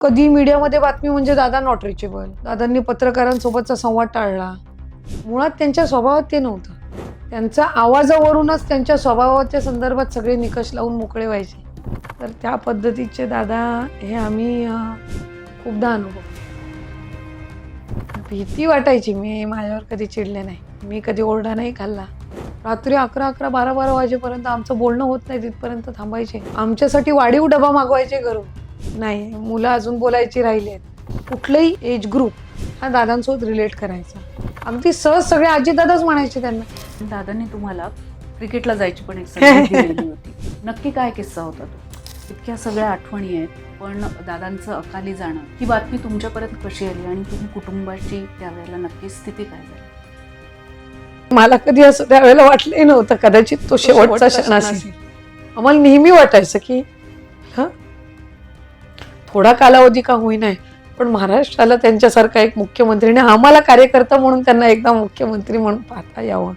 कधी मीडियामध्ये बातमी म्हणजे दादा नॉट रिचेबल, दादांनी पत्रकारांसोबतचा संवाद टाळला. मुळात त्यांच्या स्वभावात ते नव्हतं. त्यांच्या आवाजावरूनच त्यांच्या स्वभावाच्या संदर्भात सगळे निकष लावून मोकळे व्हायचे. तर त्या पद्धतीचे दादा हे आम्ही खूपदा अनुभवले. भीती वाटायची. माझ्यावर कधी चिडले नाही, मी कधी ओरडा नाही खाल्ला. रात्री 11-11, 12-12 वाजेपर्यंत आमचं बोलणं होत नाही तिथपर्यंत थांबायचे. आमच्यासाठी वाढीव डबा मागवायचे घरून. नाही, मुलं अजून बोलायची राहिली आहेत. कुठलंही एज ग्रुप हा दादांसोबत रिलेट करायचा. अगदी सहज सगळे आजीदादाच म्हणायचे त्यांना. दादांनी तुम्हाला क्रिकेटला जायची पण एक संधी दिलेली होती. नक्की काय किस्सा होता तो? इतक्या सगळ्या आठवणी आहेत, पण दादांचं अकाली जाणं ही बातमी तुमच्यापर्यंत कशी आली आणि तुम्ही कुटुंबाची त्यावेळेला नक्की स्थिती काय झाली? मला कधी असं त्यावेळेला वाटलंही नव्हतं कदाचित तो शेवटचा क्षण असेल. आम्हाला नेहमी वाटायचं की थोडा कालावधी का होईना, पण महाराष्ट्राला त्यांच्यासारखा एक मुख्यमंत्री आणि आम्हाला कार्यकर्ता म्हणून त्यांना एकदा मुख्यमंत्री म्हणून पाहता यावं.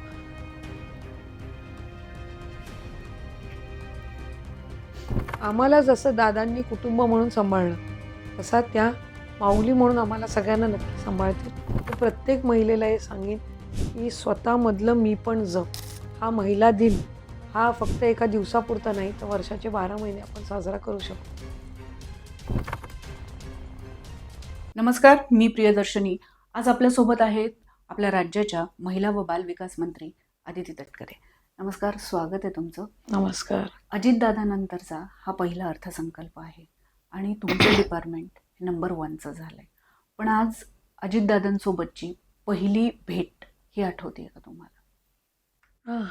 आम्हाला जसं दादांनी कुटुंब म्हणून सांभाळलं, तसा त्या माऊली म्हणून आम्हाला सगळ्यांना नक्की सांभाळतील. प्रत्येक महिलेला हे सांगेन की स्वतःमधलं मी पण जप. हा महिला दिन हा फक्त एका दिवसापुरता नाही, तर वर्षाचे 12 महिने आपण साजरा करू शकतो. नमस्कार, मी प्रियदर्शनी. आज आपल्यासोबत आहेत आपल्या राज्याच्या महिला व बाल विकास मंत्री अदिती तटकरे. नमस्कार, स्वागत आहे तुमचं. नमस्कार. अजितदादानंतरचा हा पहिला अर्थसंकल्प आहे आणि तुमचं डिपार्टमेंट नंबर 1चं झालंय. पण आज अजितदादांसोबतची पहिली भेट ही आठवते का तुम्हाला?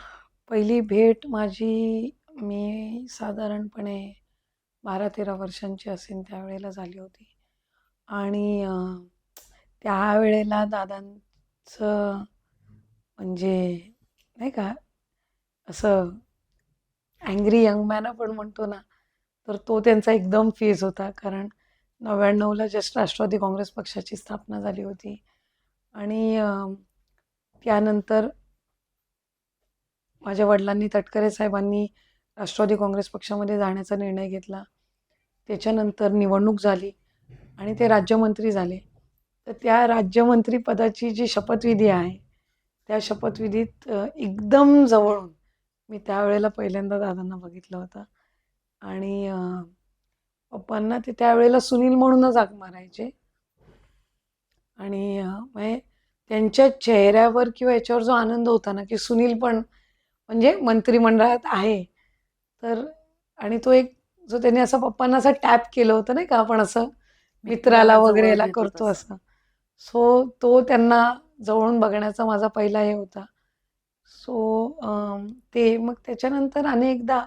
पहिली भेट माझी मी साधारणपणे 12-13 वर्षांची असेल त्यावेळेला झाली होती. आणि त्यावेळेला दादांचं म्हणजे नाही का असं अँग्री यंग मॅन आपण म्हणतो ना, तर तो त्यांचा एकदम फेज होता. कारण 99ला जस्ट राष्ट्रवादी काँग्रेस पक्षाची स्थापना झाली होती आणि त्यानंतर माझ्या वडिलांनी, तटकरे साहेबांनी राष्ट्रवादी काँग्रेस पक्षामध्ये जाण्याचा निर्णय घेतला. त्याच्यानंतर निवडणूक झाली आणि ते राज्यमंत्री झाले. तर त्या राज्यमंत्री पदाची जी शपथविधी आहे, त्या शपथविधीत एकदम जवळून मी त्यावेळेला पहिल्यांदा दादांना बघितलं होतं. आणि पप्पांना ते त्यावेळेला सुनील म्हणूनच हाक मारायचे. आणि म्हणजे त्यांच्या चेहऱ्यावर किंवा याच्यावर जो आनंद होता ना, की सुनील पण म्हणजे मंत्रिमंडळात आहे. तर आणि तो एक जो त्यांनी असं पप्पांना असं टॅप केलं होतं नाही का, आपण असं मित्राला वगैरे याला करतो असं. सो तो त्यांना जवळून बघण्याचा माझा पहिला हे होता. सो ते मग त्याच्यानंतर अनेकदा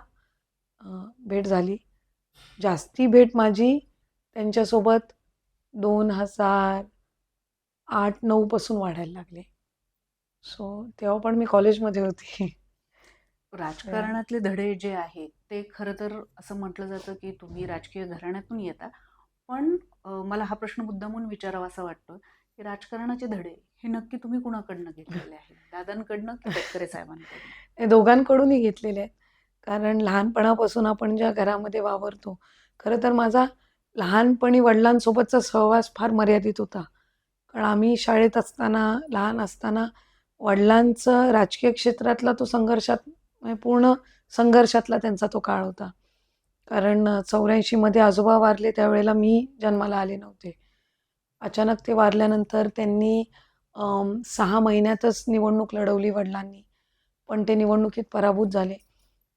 भेट झाली. जास्ती भेट माझी त्यांच्यासोबत 2008-9 पासून वाढायला लागले. सो तेव्हा पण मी कॉलेजमध्ये होती. राजकारणातले धडे जे आहेत ते खरं तर असं म्हटलं जातं की तुम्ही राजकीय घराण्यातून येता, पण मला हा प्रश्न मुद्दामून विचारावा असा वाटतो की राजकारणाचे धडे हे नक्की तुम्ही कुणाकडनं घेतलेले आहेत? दादांकडनं की तटकरे साहेबांकडनं? हे दोघांकडूनही घेतलेले आहेत. कारण लहानपणापासून आपण ज्या घरामध्ये वावरतो, खरं तर माझा लहानपणी वडिलांसोबतचा सहवास फार मर्यादित होता. कारण आम्ही शाळेत असताना, लहान असताना वडिलांचं राजकीय क्षेत्रातला तो संघर्षात म्हणजे पूर्ण संघर्षातला त्यांचा तो काळ होता. कारण 84मध्ये आजोबा वारले, त्यावेळेला मी जन्माला आले नव्हते. अचानक ते वारल्यानंतर त्यांनी 6 महिन्यातच निवडणूक लढवली वडिलांनी. पण ते निवडणुकीत पराभूत झाले.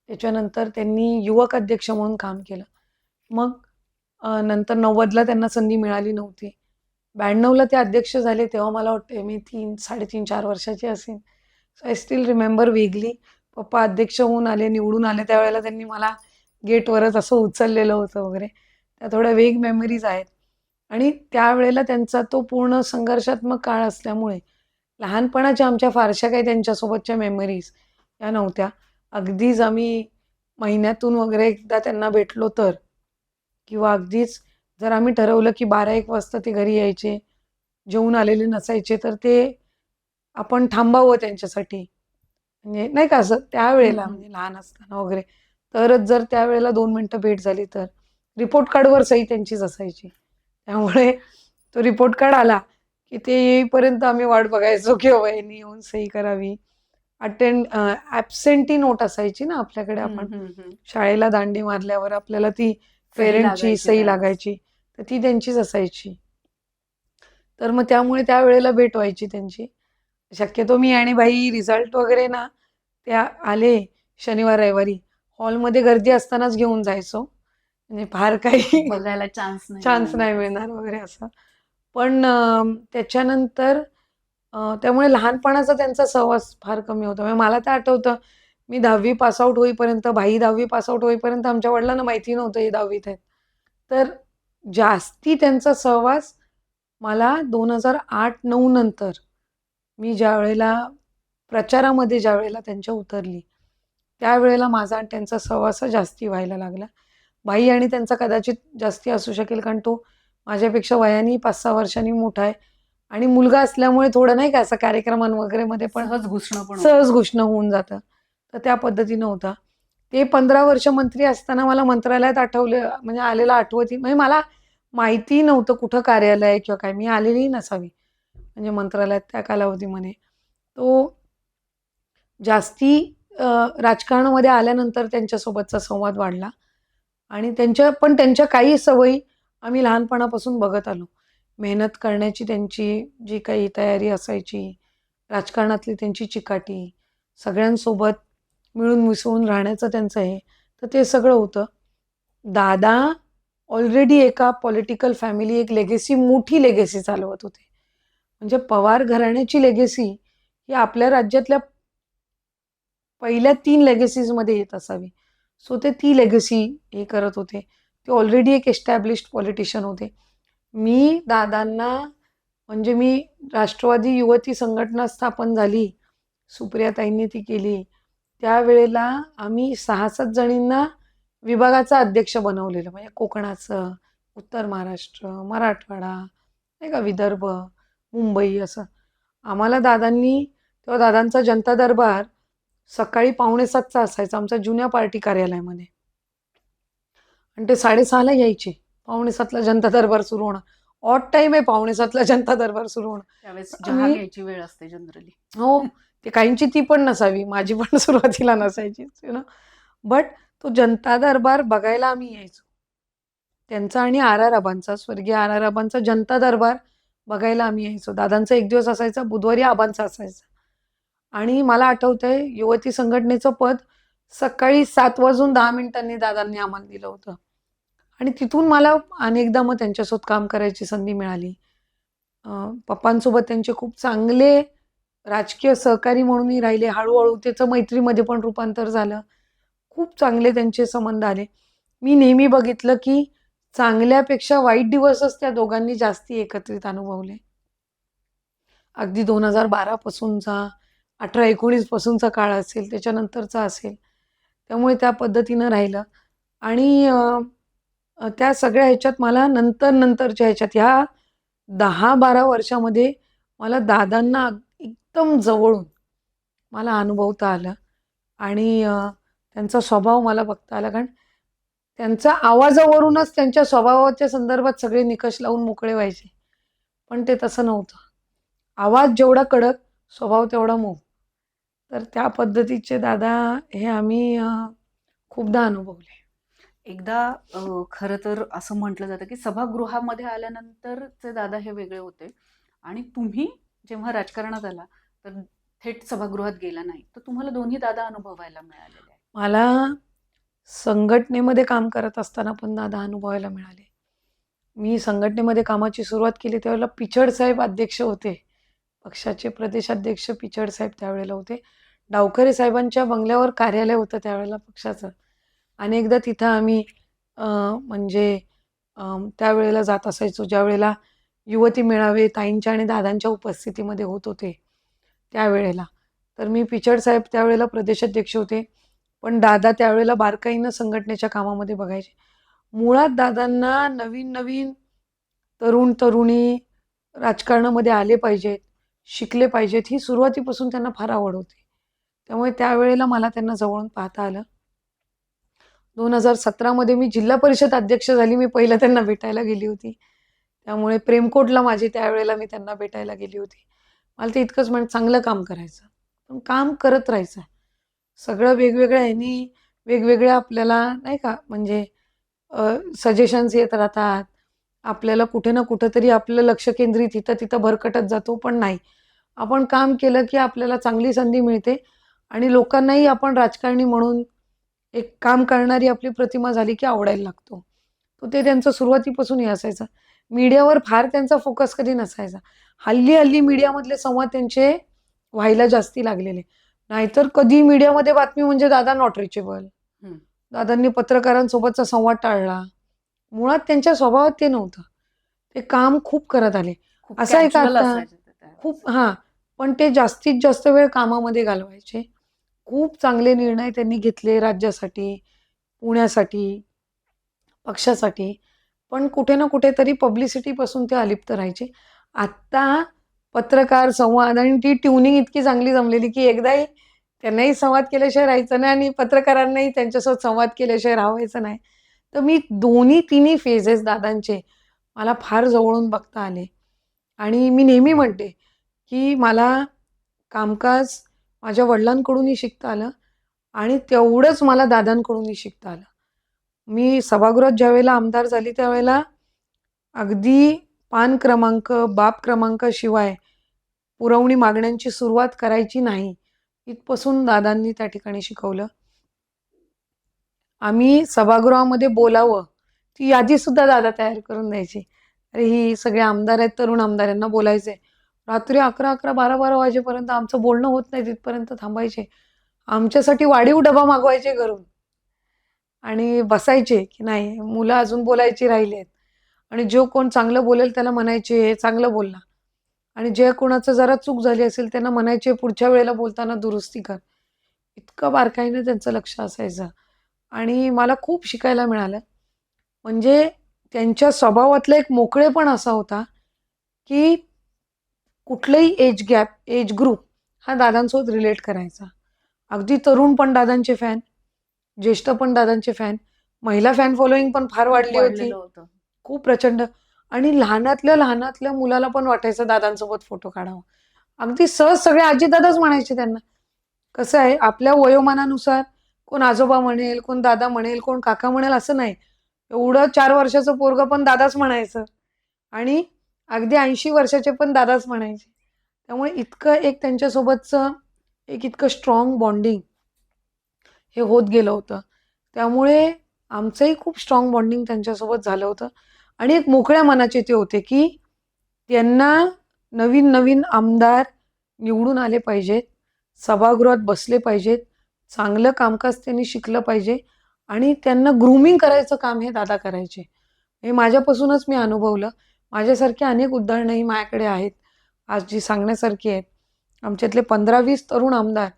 त्याच्यानंतर त्यांनी युवक अध्यक्ष म्हणून काम केलं. मग नंतर 90ला त्यांना संधी मिळाली नव्हती. 92ला ते अध्यक्ष झाले, तेव्हा मला वाटतं मी 3-3.5-4 वर्षाची असेन. सो आय स्टील रिमेंबर वेगली. पप्पा अध्यक्ष होऊन आले, निवडून आले, त्यावेळेला त्यांनी मला गेटवरच असं उचललेलं होतं वगैरे. त्या थोड्या वेग मेमरीज आहेत. आणि त्यावेळेला त्यांचा तो पूर्ण संघर्षात्मक काळ असल्यामुळे लहानपणाच्या आमच्या फारशा काही त्यांच्यासोबतच्या मेमरीज या नव्हत्या. अगदीच आम्ही महिन्यातून वगैरे एकदा त्यांना भेटलो तर, किंवा अगदीच जर आम्ही ठरवलं की 12-1 वाजता ते घरी यायचे, जेवून आलेले नसायचे, तर ते आपण थांबावं त्यांच्यासाठी. म्हणजे नाही का असं त्यावेळेला म्हणजे लहान असताना वगैरे. तरच जर त्यावेळेला 2 मिनिटं भेट झाली तर रिपोर्ट कार्डवर सही त्यांचीच असायची. त्यामुळे तो रिपोर्ट कार्ड आला, की ते येईपर्यंत आम्ही वाट बघायचो, की वहिनी येऊन सही करावी. ॲब्सेंटी नोट असायची ना आपल्याकडे, हम्म, आपण हम्म, हम्म. शाळेला दांडी मारल्यावर आपल्याला ती सही पेरेंटची लागायची सही त्यावेळेस. लागायची, तर ती त्यांचीच असायची. तर मग त्यामुळे त्यावेळेला भेट व्हायची त्यांची. शक्यतो मी आणि भाई रिझल्ट वगैरे ना, त्या आले शनिवार, रविवारी हॉलमध्ये गर्दी असतानाच घेऊन जायचो. म्हणजे फार काही बघायला चान्स नाही चान्स मिळणार नाही असं. मिळणार वगैरे असं. पण त्याच्यानंतर त्यामुळे लहानपणाचा त्यांचा सहवास फार कमी होता. म्हणजे मला तर आठवतं, मी 10वी पास आउट होईपर्यंत, भाई 10वी पास आउट होईपर्यंत आमच्या वडिलांना माहिती नव्हतं हे 10वीत आहेत. तर जास्ती त्यांचा सहवास मला 2008-09 नंतर, मी ज्यावेळेला प्रचारामध्ये ज्यावेळेला त्यांच्या उतरली, त्यावेळेला माझा आणि त्यांचा सहवास जास्ती व्हायला लागला. भाई आणि त्यांचा कदाचित जास्ती असू शकेल, कारण तो माझ्यापेक्षा वयाने 5-6 वर्षांनी मोठा आहे आणि मुलगा असल्यामुळे थोडं नाही का असं कार्यक्रमां वगैरेमध्ये पण सहज घुसणं पण होतं. सहज घुसणं होऊन जातं. तर त्या पद्धतीनं होता. ते 15 वर्ष मंत्री असताना मला मंत्रालयात म्हणजे आलेलं आठवती, म्हणजे मला माहिती नव्हतं कुठं कार्यालय आहे किंवा काय. मी आलेलीही नसावी म्हणजे मंत्रालयात त्या कालावधीमध्ये. तो जास्ती राजकारणामध्ये आल्यानंतर त्यांच्यासोबतचा संवाद वाढला आणि त्यांच्या काही सवयी आम्ही लहानपणापासून बघत आलो. मेहनत करण्याची त्यांची जी काही तयारी असायची, राजकारणातली त्यांची चिकाटी, सगळ्यांसोबत मिळून मिसळून राहण्याचं त्यांचं हे, तर ते सगळं होतं. दादा ऑलरेडी एका पॉलिटिकल फॅमिली, एक लेगेसी, मोठी लेगेसी चालवत होते. म्हणजे पवार घराण्याची लेगेसी ही आपल्या राज्यातल्या पहिल्या 3 लेगेसीजमध्ये येत असावी. सो ते ती लेगसी हे करत होते. ते ऑलरेडी एक एस्टॅब्लिश्ड पॉलिटिशियन होते. मी दादांना, म्हणजे मी राष्ट्रवादी युवती संघटना स्थापन झाली, सुप्रियाताईंनी ती केली. त्यावेळेला आम्ही 6-7 जणींना विभागाचा अध्यक्ष बनवलेलं. म्हणजे कोकणाचं, उत्तर महाराष्ट्र, मराठवाडा, नाही का, विदर्भ, मुंबई असं. आम्हाला दादांनी, तेव्हा दादांचा जनता दरबार सकाळी 5:45चा असायचा आमच्या जुन्या पार्टी कार्यालयामध्ये. आणि ते 6:30ला यायचे. 5:45ला जनता दरबार सुरू होणं. ऑड टाईम आहे 5:45ला जनता दरबार सुरू होणं. त्यावेळेस तर चहा आम्ही, घ्यायची वेळ असते जनरली. हो, ते काहींची ती पण नसावी. माझी पण सुरुवातीला नसायची, बट तो जनता दरबार बघायला आम्ही यायचो. त्यांचा आणि आर आबांचा, स्वर्गीय आर आबांचा जनता दरबार बघायला आम्ही यायचो. दादांचा एक दिवस असायचा, बुधवारी आबांचा असायचा. आणि मला आठवतंय, युवती संघटनेचं पद सकाळी 7:10 दादांनी आम्हाला दिलं होतं. आणि तिथून मला अनेकदा मग त्यांच्यासोबत काम करायची संधी मिळाली. पप्पांसोबत त्यांचे खूप चांगले राजकीय सहकारी म्हणूनही राहिले. हळूहळू त्याचं मैत्रीमध्ये पण रूपांतर झालं. खूप चांगले त्यांचे संबंध आले. मी नेहमी बघितलं, की चांगल्यापेक्षा वाईट दिवसच त्या दोघांनी जास्ती एकत्रित अनुभवले. अगदी 2012 पासूनचा, 18-19 पासूनचा काळ असेल, त्याच्यानंतरचा असेल. त्यामुळे त्या पद्धतीनं राहिलं. आणि त्या सगळ्या ह्याच्यात मला नंतरच्या ह्याच्यात, ह्या 10-12 वर्षामध्ये मला दादांना एकदम जवळून मला अनुभवता आलं. आणि त्यांचा स्वभाव मला बघता आला, कारण त्यांच्या आवाजावरूनच त्यांच्या स्वभावाच्या संदर्भात सगळे निकष लावून मोकळे व्हायचे. पण ते तसं नव्हतं. आवाज जेवढा कडक, स्वभाव तेवढा मऊ. तर त्या पद्धतीचे दादा हे आम्ही खूपदा अनुभवले. एकदा खरं तर असं म्हटलं जातं की सभागृहामध्ये आल्यानंतरचे दादा हे वेगळे होते आणि तुम्ही जेव्हा राजकारणात आला तर थेट सभागृहात गेला नाही, तर तुम्हाला दोन्ही दादा अनुभवायला मिळालेले आहे. मला संघटनेमध्ये काम करत असताना पण दादा अनुभवायला मिळाले. मी संघटनेमध्ये कामाची सुरुवात केली त्यावेळेला पिचड साहेब अध्यक्ष होते. पक्षाचे प्रदेशाध्यक्ष पिचड साहेब त्यावेळेला होते. डावखरे साहेबांच्या बंगल्यावर कार्यालय होतं त्यावेळेला पक्षाचं. अनेकदा तिथं आम्ही म्हणजे त्यावेळेला जात असायचो, ज्यावेळेला युवती मेळावे ताईंच्या आणि दादांच्या उपस्थितीमध्ये होत होते त्यावेळेला. तर मी पिचड साहेब त्यावेळेला प्रदेशाध्यक्ष होते. पण दादा त्यावेळेला बारकाईनं संघटनेच्या कामामध्ये बघायचे. मुळात दादांना नवीन तरुण तरुणी राजकारणामध्ये आले पाहिजेत, शिकले पाहिजेत, ही सुरुवातीपासून त्यांना फार आवड होती. त्यामुळे त्यावेळेला मला त्यांना जवळून पाहता आलं. 2017 मध्ये मी जिल्हा परिषद अध्यक्ष झाली. मी पहिलं त्यांना भेटायला गेली होती. त्यामुळे प्रेमकोटला माझी त्यावेळेला मी त्यांना भेटायला गेली होती. मला ते इतकंच चांगलं काम करायचं. पण काम करत राहायचं. सगळं वेगवेगळ्या ह्यानी वेगवेगळ्या आपल्याला नाही का म्हणजे सजेशन्स येत राहतात. आपल्याला कुठे ना कुठेतरी आपलं लक्ष केंद्रित इथं-तिथं भरकटत जातो. पण नाही. आपण काम केलं की आपल्याला चांगली संधी मिळते आणि लोकांनाही आपण राजकारणी म्हणून एक काम करणारी आपली प्रतिमा झाली की आवडायला लागतो. तर ते त्यांचं सुरुवातीपासून हे असायचं. मीडियावर फार त्यांचा फोकस कधी नसायचा. हल्ली मीडियामधले संवाद त्यांचे व्हायला जास्ती लागलेले. नाहीतर कधी मीडियामध्ये बातमी म्हणजे दादा नॉट रिचेबल. हं. दादांनी पत्रकारांसोबतचा संवाद टाळला. मुळात त्यांच्या स्वभावात ते नव्हतं. ते काम खूप करत आले. खूप असं आहे का कॅज्युअल आता असायचे ते त्यावेळेस. खूप पण ते जास्तीत जास्त वेळ कामामध्ये घालवायचे. खूप चांगले निर्णय त्यांनी घेतले राज्यासाठी, पुण्यासाठी, पक्षासाठी. पण कुठे ना कुठेतरी पब्लिसिटीपासून ते अलिप्त राहायचे. आत्ता पत्रकार संवाद आणि ती ट्युनिंग इतकी चांगली जमलेली की एकदाही त्यांनाही संवाद केल्याशिवाय राहायचं नाही आणि पत्रकारांनाही त्यांच्यासोबत संवाद केल्याशिवाय राहायचं नाही. तर मी दोन्ही तिन्ही फेजेस दादांचे मला फार जवळून बघता आले आणि मी नेहमी म्हणते की मला कामकाज माझ्या वडिलांकडूनही शिकता आलं आणि तेवढंच मला दादांकडूनही शिकता आलं. मी सभागृहात ज्यावेळेला आमदार झाली त्यावेळेला अगदी पान क्रमांक, बाप क्रमांकाशिवाय पुरवणी मागण्यांची सुरुवात करायची नाही, इथपासून दादांनी त्या ठिकाणी शिकवलं. आम्ही सभागृहामध्ये बोलावं, ती यादीसुद्धा दादा तयार करून द्यायची. अरे ही सगळे आमदार आहेत, तरुण आमदार यांना बोलायचंय. रात्री 11-11, 12-12 वाजेपर्यंत आमचं बोलणं होत नाही तिथपर्यंत थांबायचे. आमच्यासाठी वाढीव डबा मागवायचे घरून आणि बसायचे की नाही मुलं अजून बोलायची राहिली आहेत आणि जो कोण चांगलं बोलेल त्याला म्हणायचे हे चांगलं बोलला आणि जे कोणाचं जरा चूक झाली असेल त्यांना म्हणायचे पुढच्या वेळेला बोलताना दुरुस्ती कर. इतकं बारकाईनं त्यांचं लक्ष असायचं आणि मला खूप शिकायला मिळालं. म्हणजे त्यांच्या स्वभावातला एक मोकळेपण असा होता की कुठलंही एज ग्रुप हा दादांसोबत रिलेट करायचा. अगदी तरुण पण दादांचे फॅन, ज्येष्ठ पण दादांचे फॅन, महिला फॅन फॉलोईंग पण फार खूप वाढली होती. वाढलेलं होतं. खूप प्रचंड आणि लहानातल्या मुलाला पण वाटायचं दादांसोबत फोटो काढावा. अगदी सहज सगळे आजीदादाच म्हणायचे त्यांना. कसं आहे आपल्या वयोमानानुसार कोण आजोबा म्हणेल, कोण दादा म्हणेल, कोण काका म्हणेल असं नाही. एवढं 4 वर्षाचं पोरगं पण दादाच म्हणायचं आणि अगदी 80 वर्षाचे पण दादाच म्हणायचे. त्यामुळे इतकं एक त्यांच्यासोबतचं एक इतकं स्ट्रॉंग बॉन्डिंग हे होत गेलं होतं. त्यामुळे आमचंही खूप स्ट्रॉंग बॉन्डिंग त्यांच्यासोबत झालं होतं आणि एक मोकळ्या मनाचे ते होते की त्यांना नवीन आमदार निवडून आले पाहिजेत, सभागृहात बसले पाहिजेत, चांगलं कामकाज त्यांनी शिकलं पाहिजे आणि त्यांना ग्रूमिंग करायचं काम हे दादा करायचे. हे माझ्यापासूनच मी अनुभवलं. माझ्यासारखी अनेक उदाहरणंही माझ्याकडे आहेत आज जी सांगण्यासारखी आहेत. आमच्यातले 15-20 तरुण आमदार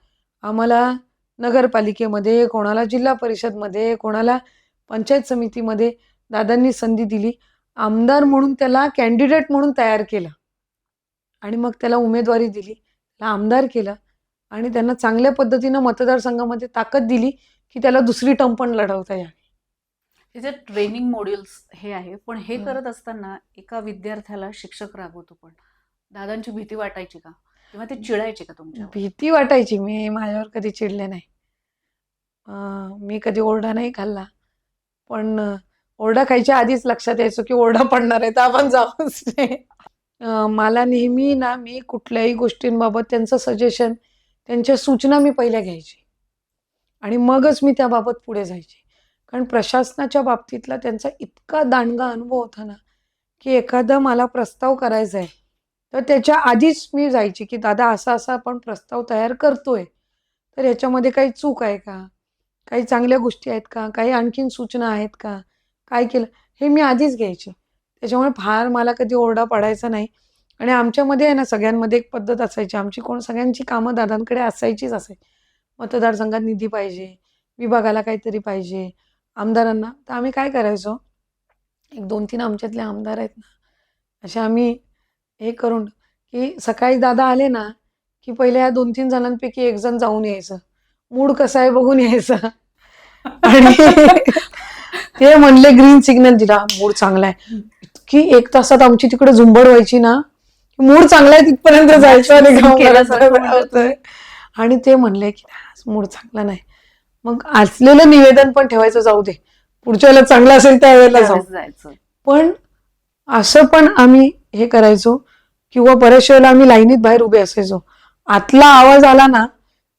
आम्हाला नगरपालिकेमध्ये, कोणाला जिल्हा परिषदमध्ये, कोणाला पंचायत समितीमध्ये दादांनी संधी दिली. आमदार म्हणून त्याला कॅन्डिडेट म्हणून तयार केलं आणि मग त्याला उमेदवारी दिली, त्याला आमदार केलं आणि त्यांना चांगल्या पद्धतीनं मतदारसंघामध्ये ताकद दिली की त्याला दुसरी टर्म पण लढवता यावी. हे जे ट्रेनिंग मॉड्यूल्स हे आहे, पण हे हं. करत असताना एका विद्यार्थ्याला शिक्षक रागवतो पण. दादांची भीती वाटायची का? किंवा ते चिडायचे का तुमच्यावर? भीती वाटायची. मी माझ्यावर कधी चिडले नाही. मी कधी ओरडा नाही खाल्ला. पण ओरडा खायच्या आधीच लक्षात यायचं की ओरडा पडणार आहे तर आपण जाऊच नाही. मला नेहमी ना मी कुठल्याही गोष्टींबाबत त्यांचं सजेशन, त्यांच्या सूचना मी पहिल्या घ्यायची आणि मगच मी त्याबाबत पुढे जायचे. कारण प्रशासनाच्या बाबतीतला त्यांचा इतका दांडगा अनुभव होता ना, की एखादा मला प्रस्ताव करायचा आहे, तर त्याच्या आधीच मी जायची की दादा असा आपण प्रस्ताव तयार करतोय. तर ह्याच्यामध्ये काही चूक आहे का? काही चांगल्या गोष्टी आहेत का? काही आणखीन सूचना आहेत का? काय केलं? हे मी आधीच घ्यायचे. त्याच्यामुळे फार मला कधी ओरडा पडायचा नाही आणि आमच्यामध्ये आहे ना सगळ्यांमध्ये एक पद्धत असायची. आमची सगळ्यांची कामं दादांकडे असायचीच असायची. मतदारसंघात निधी पाहिजे, विभागाला काहीतरी पाहिजे, आमदारांना. तर आम्ही काय करायचो, एक 2-3 आमच्यातले आमदार आहेत ना, असे आम्ही हे करून की सकाळी दादा आले ना, की पहिले या 2-3 जणांपैकी एक जण जाऊन यायचं. मूड कसा आहे बघून यायचं आणि ते म्हणले ग्रीन सिग्नल दिला, मूड चांगला आहे. इतकी 1 तासात आमची तिकडे झुंबड व्हायची ना, मूड चांगला आहे तिथपर्यंत जायचं आणि Match काम केल्यासारखं करायचं म्हणजे होतंय. आणि ते म्हणले की मूड चांगला नाही, मग असलेलं निवेदन पण ठेवायचं, जाऊ दे पुढच्या वेळेला चांगलं असेल त्यावेळेला जाऊ. त्यावेळेस जायचं. पण असं पण आम्ही हे करायचो किंवा बऱ्याचशा वेळेला आम्ही लाईनीत बाहेर उभे असायचो. आतला आवाज आला ना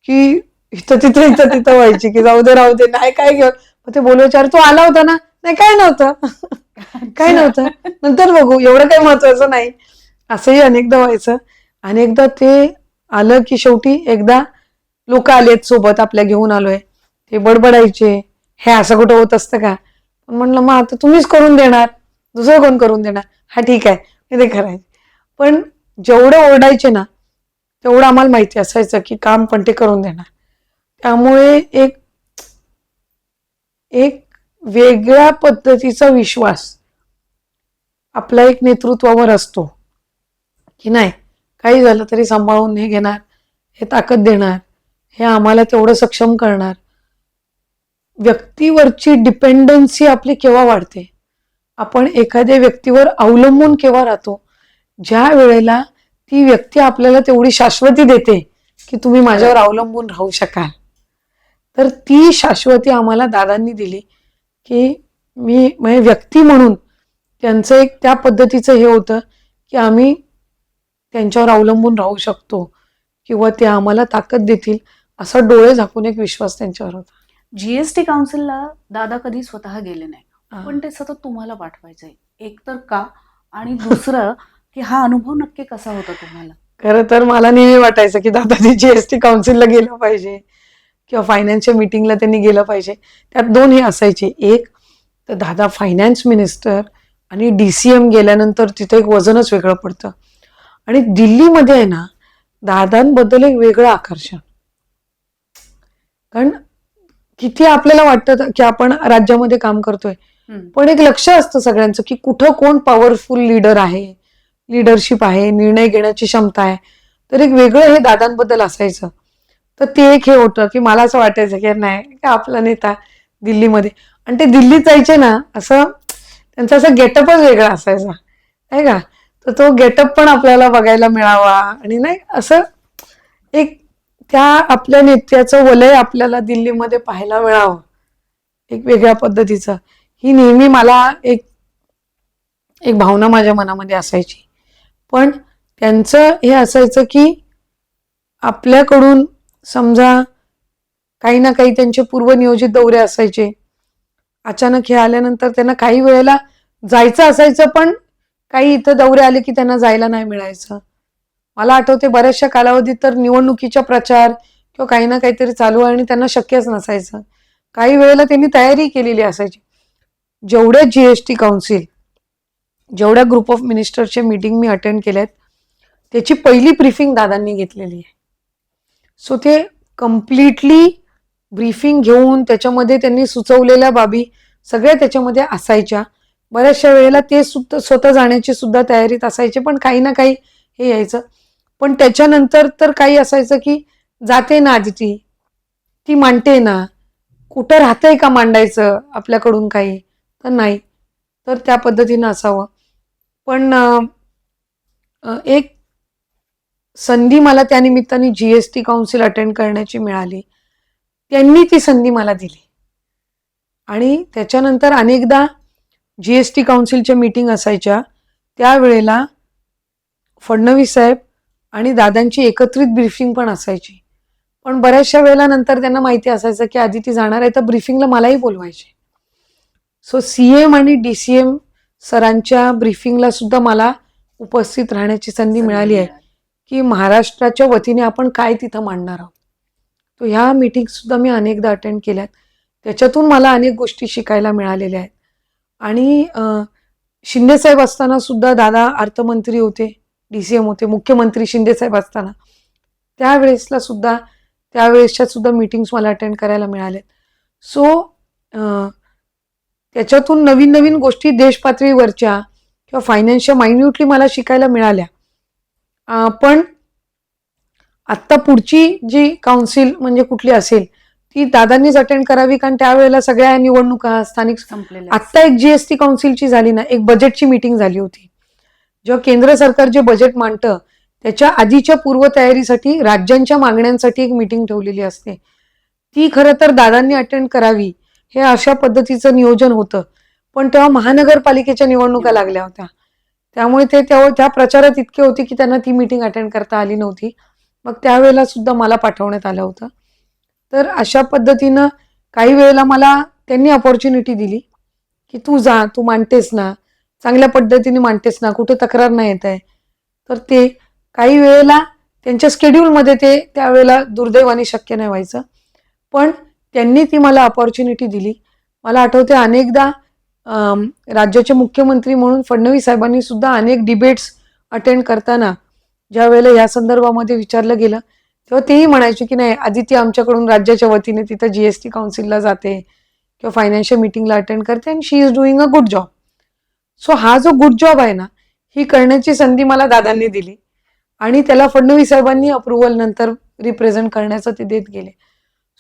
की इथं तिथं व्हायची की जाऊ दे राहू दे, नाही काय घेऊन. मग ते बोलायचे, अरे तू आला होता ना? नाही, काय नव्हतं. काय अच्छा. नव्हतं, नंतर बघू, एवढं काही महत्वाचं नाही. असंही अनेकदा व्हायचं. अनेकदा ते आलं की शेवटी एकदा लोक आलेत सोबत आपल्या, घेऊन आलोय, ते बडबडायचे, हे असं कुठं होत असतं का? पण म्हणलं मग आता तुम्हीच करून देणार, दुसरं कोण करून देणार? हा ठीक आहे, मी ते करायचे. पण जेवढं ओरडायचे ना तेवढं आम्हाला माहिती असायचं की काम पण ते करून देणार. त्यामुळे एक एक वेगळ्या पद्धतीचा विश्वास आपला एक नेतृत्वावर असतो की नाही, काही झालं तरी सांभाळून हे घेणार, हे ताकद देणार, हे आम्हाला तेवढं सक्षम करणार. व्यक्तीवरची डिपेंडन्सी आपली केव्हा वाढते, आपण एखाद्या व्यक्तीवर अवलंबून केव्हा राहतो, ज्या वेळेला ती व्यक्ती आपल्याला तेवढी शाश्वती देते की तुम्ही माझ्यावर अवलंबून राहू शकाल. तर ती शाश्वती आम्हाला दादांनी दिली की मी म्हणजे व्यक्ती म्हणून त्यांचं एक त्या पद्धतीचं हे होतं की आम्ही त्यांच्यावर अवलंबून राहू शकतो किंवा ते आम्हाला ताकद देतील असा डोळे झाकून एक विश्वास त्यांच्यावर होता. जीएसटी काउन्सिलला दादा कधी स्वतः गेले नाही, हा. पण ते सतत तुम्हाला पाठवायचंय. एक तर का, आणि दुसरं की हा अनुभव नक्की कसा होता तुम्हाला? खरं तर मला नेहमी वाटायचं की दादाजी जीएसटी काउन्सिलला गेलं पाहिजे किंवा फायनान्सच्या मीटिंगला त्यांनी गेलं पाहिजे. त्यात दोन हे असायचे, एक तर दादा फायनान्स मिनिस्टर आणि DCM गेल्यानंतर तिथं एक वजनच वेगळं पडतं. आणि दिल्लीमध्ये आहे ना दादांबद्दल एक वेगळं आकर्षण, कारण किती आपल्याला वाटतं की आपण राज्यामध्ये काम करतोय, पण एक लक्ष असतं सगळ्यांचं की कुठं कोण पॉवरफुल लीडर आहे, लीडरशिप आहे, निर्णय घेण्याची क्षमता आहे. तर एक वेगळं हे दादांबद्दल असायचं. तर ते एक हे होतं की मला असं वाटायचं की नाही का आपला नेता दिल्लीमध्ये, आणि ते दिल्लीत जायचे ना, असं त्यांचा असं गेटअपच वेगळा असायचा आहे का. तर तो गेटअप पण आपल्याला बघायला मिळावा आणि नाही असं एक त्या आपल्या नेत्याचं वलय आपल्याला दिल्लीमध्ये पाहायला मिळावं एक वेगळ्या पद्धतीचं. ही नेहमी मला एक एक भावना माझ्या मनामध्ये असायची. पण त्यांचं हे असायचं की आपल्याकडून समजा काही ना काही त्यांचे पूर्वनियोजित दौरे असायचे, अचानक हे आल्यानंतर त्यांना काही वेळेला जायचं असायचं, पण काही इथं दौरे आले की त्यांना जायला नाही मिळायचं. मला आठवते बऱ्याचशा कालावधीत तर निवडणुकीचा प्रचार किंवा काही ना काहीतरी चालू आहे आणि त्यांना शक्यच नसायचं. काही वेळेला त्यांनी तयारी केलेली असायची. जेवढ्या GST काउन्सिल, जेवढ्या ग्रुप ऑफ मिनिस्टरचे मीटिंग मी अटेंड केल्यात, त्याची पहिली ब्रीफिंग दादांनी घेतलेली आहे. सो ते कम्प्लिटली ब्रीफिंग घेऊन त्याच्यामध्ये त्यांनी सुचवलेल्या बाबी सगळ्या त्याच्यामध्ये असायच्या. बऱ्याचशा वेळेला ते सुद्धा स्वतः जाण्याची सुद्धा तयारीत असायचे, पण काही ना काही हे यायचं. पण त्याच्यानंतर तर काही असायचं की जाते ना आधी ती मांडते ना, कुठं राहतंय का मांडायचं आपल्याकडून काही, तर नाही. तर त्या पद्धतीनं असावं. पण एक संधी मला त्या निमित्ताने GST काउन्सिल अटेंड करण्याची मिळाली. त्यांनी ती संधी मला दिली आणि त्याच्यानंतर अनेकदा GST काउन्सिलच्या मीटिंग असायच्या, त्यावेळेला फडणवीस साहेब आणि दादांची एकत्रित ब्रीफिंग पण असायची. पण बऱ्याचशा वेळेला नंतर त्यांना माहिती असायचं की आधी ती जाणार आहे, तर ब्रीफिंगला मलाही बोलवायचे. सो CM आणि DCM सरांच्या ब्रीफिंगला सुद्धा मला उपस्थित राहण्याची संधी मिळाली आहे की महाराष्ट्राच्या वतीने आपण काय तिथं मांडणार आहोत. तो ह्या मीटिंग सुद्धा मी अनेकदा अटेंड केल्यात. त्याच्यातून मला अनेक गोष्टी शिकायला मिळालेल्या आहेत. आणि शिंदेसाहेब असताना सुद्धा दादा अर्थमंत्री होते, DCM होते, मुख्यमंत्री शिंदेसाहेब असताना त्यावेळेसला सुद्धा त्यावेळेसच्या सुद्धा मीटिंग्स मला अटेंड करायला मिळाल्यात. सो त्याच्यातून नवीन नवीन गोष्टी देशपातळीवरच्या किंवा फायनान्सच्या मायन्युटली मला शिकायला मिळाल्या. पण आत्ता पुढची जी काउन्सिल म्हणजे कुठली असेल ती दादांनीच अटेंड करावी, कारण त्यावेळेला सगळ्या निवडणुका स्थानिक संपलेल्या आत्ता एक जीएसटी काउन्सिलची झाली ना, एक बजेटची मीटिंग झाली होती. जेव्हा केंद्र सरकार जे बजेट मांडतं त्याच्या आधीच्या पूर्वतयारीसाठी राज्यांच्या मागण्यांसाठी एक मीटिंग ठेवलेली असते. ती खरं तर दादांनी अटेंड करावी हे अशा पद्धतीचं नियोजन होतं. पण तेव्हा महानगरपालिकेच्या निवडणुका लागल्या होत्या, त्यामुळे ते तेव्हा त्या प्रचारात इतके होते की त्यांना ती मीटिंग अटेंड करता आली नव्हती. मग त्यावेळेला सुद्धा मला पाठवण्यात आलं होतं. तर अशा पद्धतीनं काही वेळेला मला त्यांनी अपॉर्च्युनिटी दिली की तू जा, तू मांडतेस ना, चांगल्या पद्धतीने मांडतेस ना, कुठे तक्रार नाही येत आहे. तर ते काही वेळेला त्यांच्या स्केड्यूलमध्ये ते त्यावेळेला दुर्दैवाने शक्य नाही व्हायचं, पण त्यांनी ती मला अपॉर्च्युनिटी दिली. मला आठवते अनेकदा राज्याचे मुख्यमंत्री म्हणून फडणवीस साहेबांनी सुद्धा अनेक डिबेट्स अटेंड करताना ज्या वेळेला या संदर्भामध्ये विचारलं गेलं तेव्हा तेही म्हणायचे की नाही, आदिती आमच्याकडून राज्याच्या वतीने तिथं जीएसटी काउन्सिलला जाते किंवा फायनान्शियल मीटिंगला अटेंड करते आणि she is doing a good job. So हा जो गुड जॉब आहे ना, ही करण्याची संधी मला दादांनी दिली आणि त्याला फडणवीस साहेबांनी अप्रुव्हल नंतर रिप्रेझेंट करण्याचं ते देत गेले.